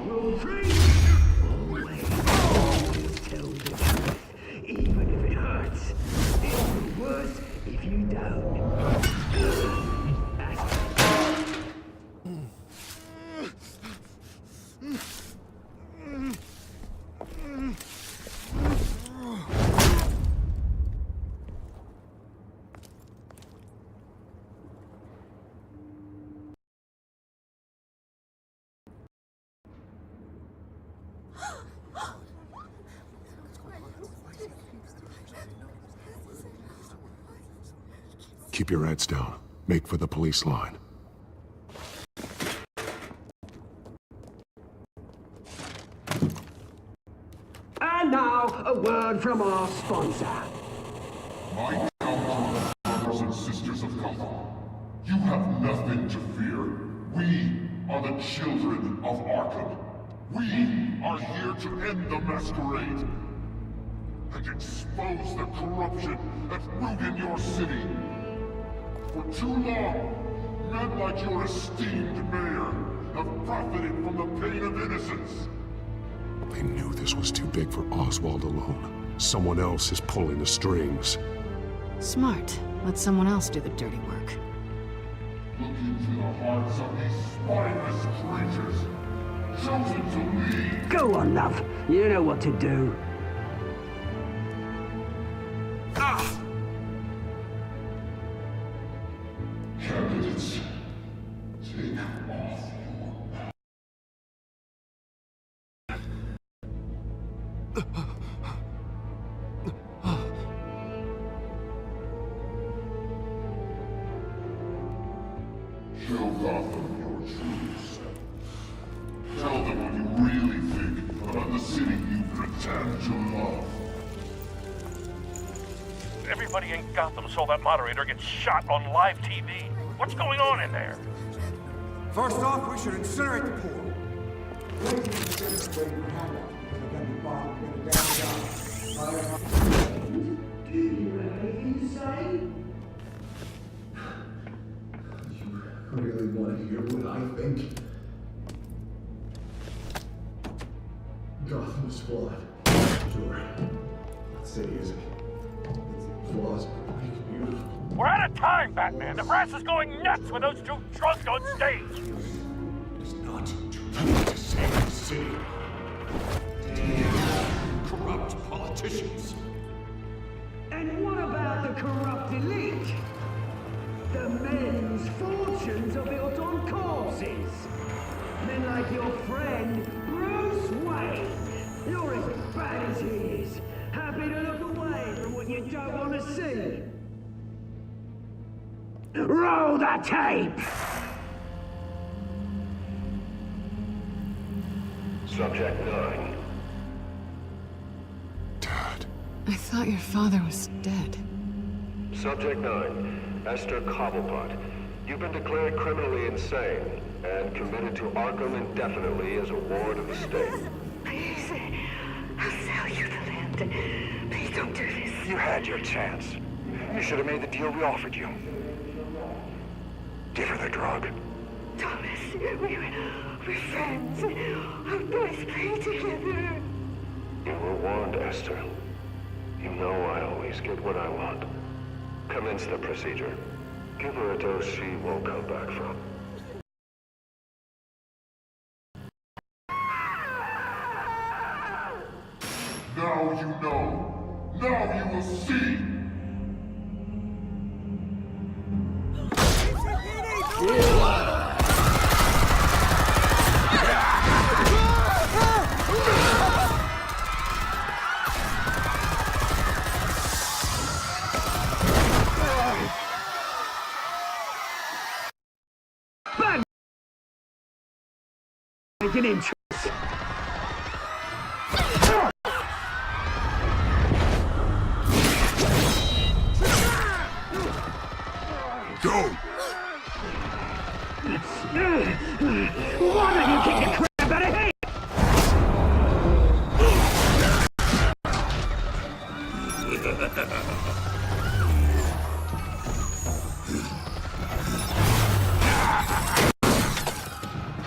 Rule 3, always tell the truth, even if it hurts. It'll be worse if you don't. Keep your heads down. Make for the police line. And now, a word from our sponsor. My brothers and sisters of Gotham, you have nothing to fear. We are the children of Arkham. We are here to end the masquerade and expose the corruption that's rooted your city. For too long, men like your esteemed mayor have profited from the pain of innocence. They knew this was too big for Oswald alone. Someone else is pulling the strings. Smart. Let someone else do the dirty work. Look into the hearts of these spineless creatures, chosen to lead. Go on, love. You know what to do. Candidates, take off Show Gotham your true self. Tell them what you really think about the city you pretend to love. Everybody in Gotham saw that moderator get shot on live TV. What's going on in there? First off, we should incinerate the pool. Do you have anything to say? I really want to hear what I think. Gotham is flawed. Sure. That city isn't. Its flaws make it beautiful. We're out of time, Batman. The press is going nuts with those two drunks on stage. It's not too late to save the city. Damn corrupt politicians. And what about the corrupt elite? The men whose fortunes are built on corpses. Men like your friend, Bruce Wayne. You're as bad as he is. Happy to look away from what you don't want to see. Roll the tape! Subject 9. I thought your father was dead. Subject 9, Esther Cobblepot. You've been declared criminally insane and committed to Arkham indefinitely as a ward of the state. Please, I'll sell you the land. Please don't do this. You had your chance. You should have made the deal we offered you. Give her the drug. Thomas, we're friends. Our boys play together. You were warned, Esther. You know I always get what I want. Commence the procedure. Give her a dose she won't come back from. Now you know. Now you will see. Get in. Go! Why don't you kick the crap out of here?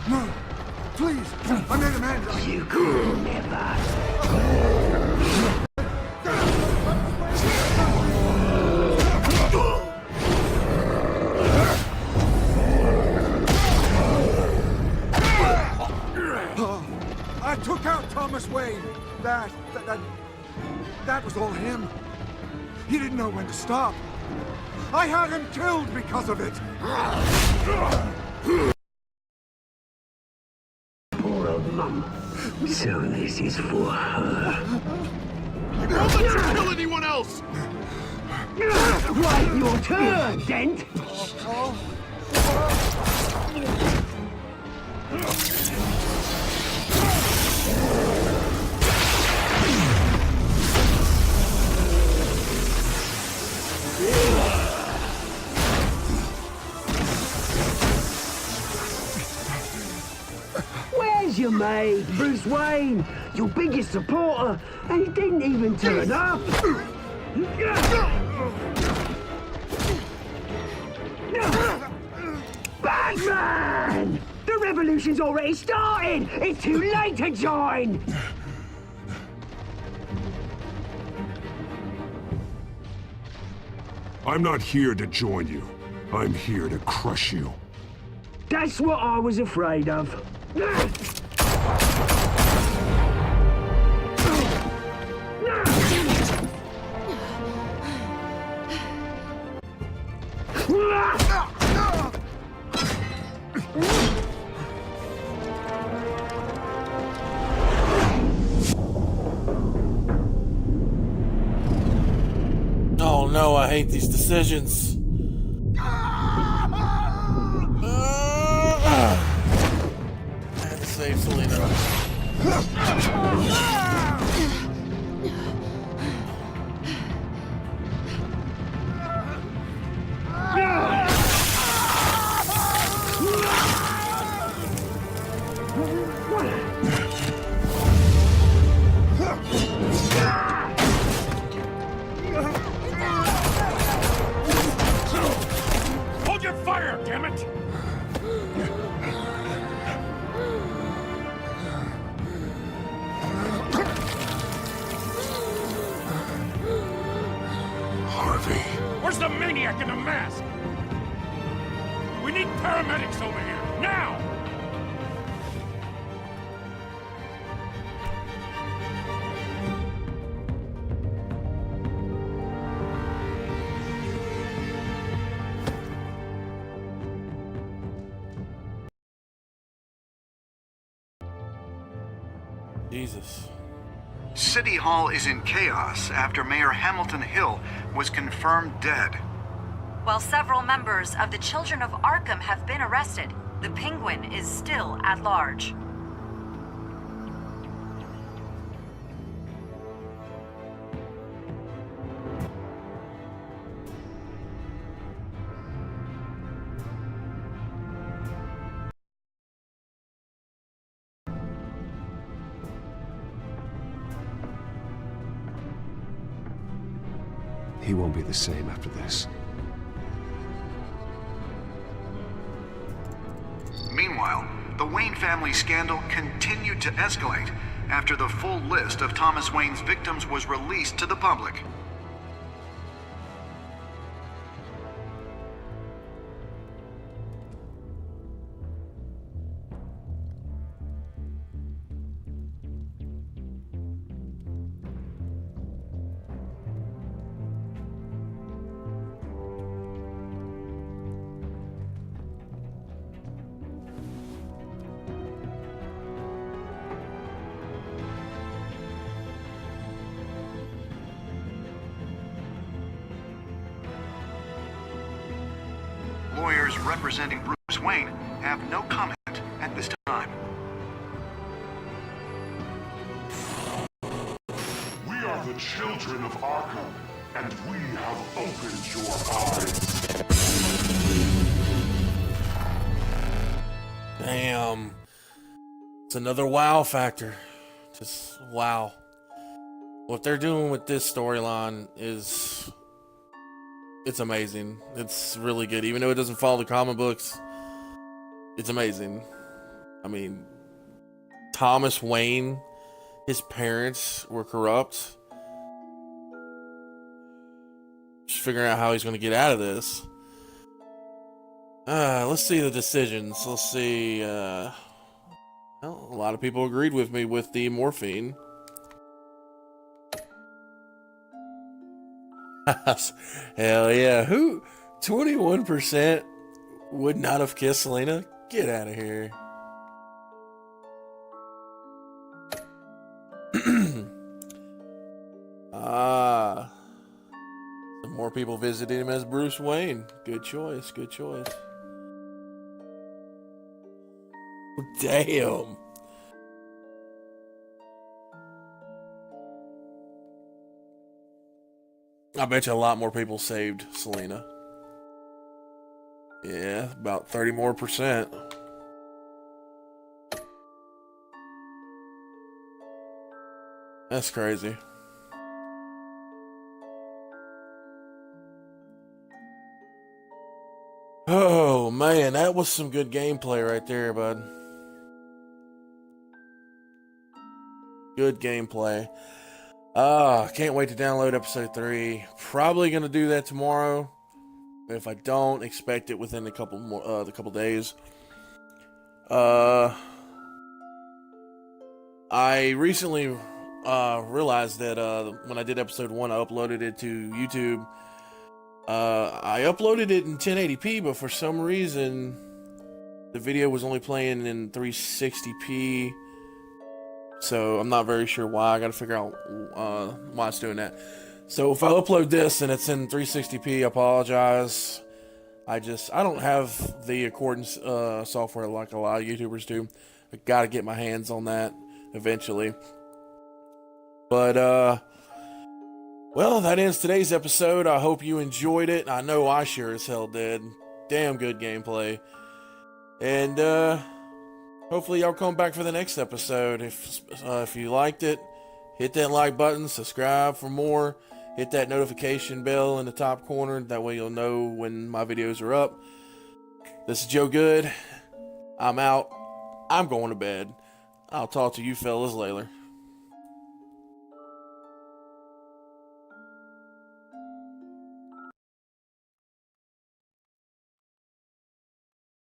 No, please, I made a man. You could never. I took out Thomas Wayne. That was all him. He didn't know when to stop. I had him killed because of it. Poor old mum. So this is for her. Don't let you kill anyone else! Right, your turn, Dent! Blade, Bruce Wayne, your biggest supporter, and he didn't even turn up. Batman! The revolution's already started! It's too late to join! I'm not here to join you. I'm here to crush you. That's what I was afraid of. Oh no, I hate these decisions. I had to save Selena. Hold your fire, damn it! Harvey. Where's the maniac in the mask? We need paramedics over here, now! Jesus. City Hall is in chaos after Mayor Hamilton Hill was confirmed dead. While several members of the Children of Arkham have been arrested, the Penguin is still at large. He won't be the same after this. Meanwhile, the Wayne family scandal continued to escalate after the full list of Thomas Wayne's victims was released to the public. Lawyers representing Bruce Wayne have no comment at this time. We are the children of Arkham, and we have opened your eyes. Damn. It's another wow factor. Just wow. What they're doing with this storyline is... it's amazing. It's really good. Even though it doesn't follow the comic books, it's amazing. I mean, Thomas Wayne, his parents were corrupt. Just figuring out how he's going to get out of this. Let's see the decisions. Let's see. Well, a lot of people agreed with me with the morphine. Hell yeah. Who? 21% would not have kissed Selena? Get out of here. Some more people visited him as Bruce Wayne. Good choice. Good choice. Damn. I bet you a lot more people saved Selena. Yeah, about 30% more. That's crazy. Oh man, that was some good gameplay right there, bud. Good gameplay. Can't wait to download episode 3. Probably gonna do that tomorrow. If I don't, expect it within a couple more, the couple days. I recently realized that when I did episode 1, I uploaded it to YouTube. I uploaded it in 1080p, but for some reason, the video was only playing in 360p. So I'm not very sure why. I gotta figure out why it's doing that. So if I upload this and it's in 360p, I apologize. I don't have the accordance software like a lot of YouTubers do. I gotta get my hands on that eventually. But well, that ends today's episode. I hope you enjoyed it. I know I sure as hell did. Damn good gameplay. And hopefully y'all come back for the next episode. If you liked it, hit that like button, subscribe for more, hit that notification bell in the top corner. That way you'll know when my videos are up. This is Joe Good. I'm out. I'm going to bed. I'll talk to you fellas later.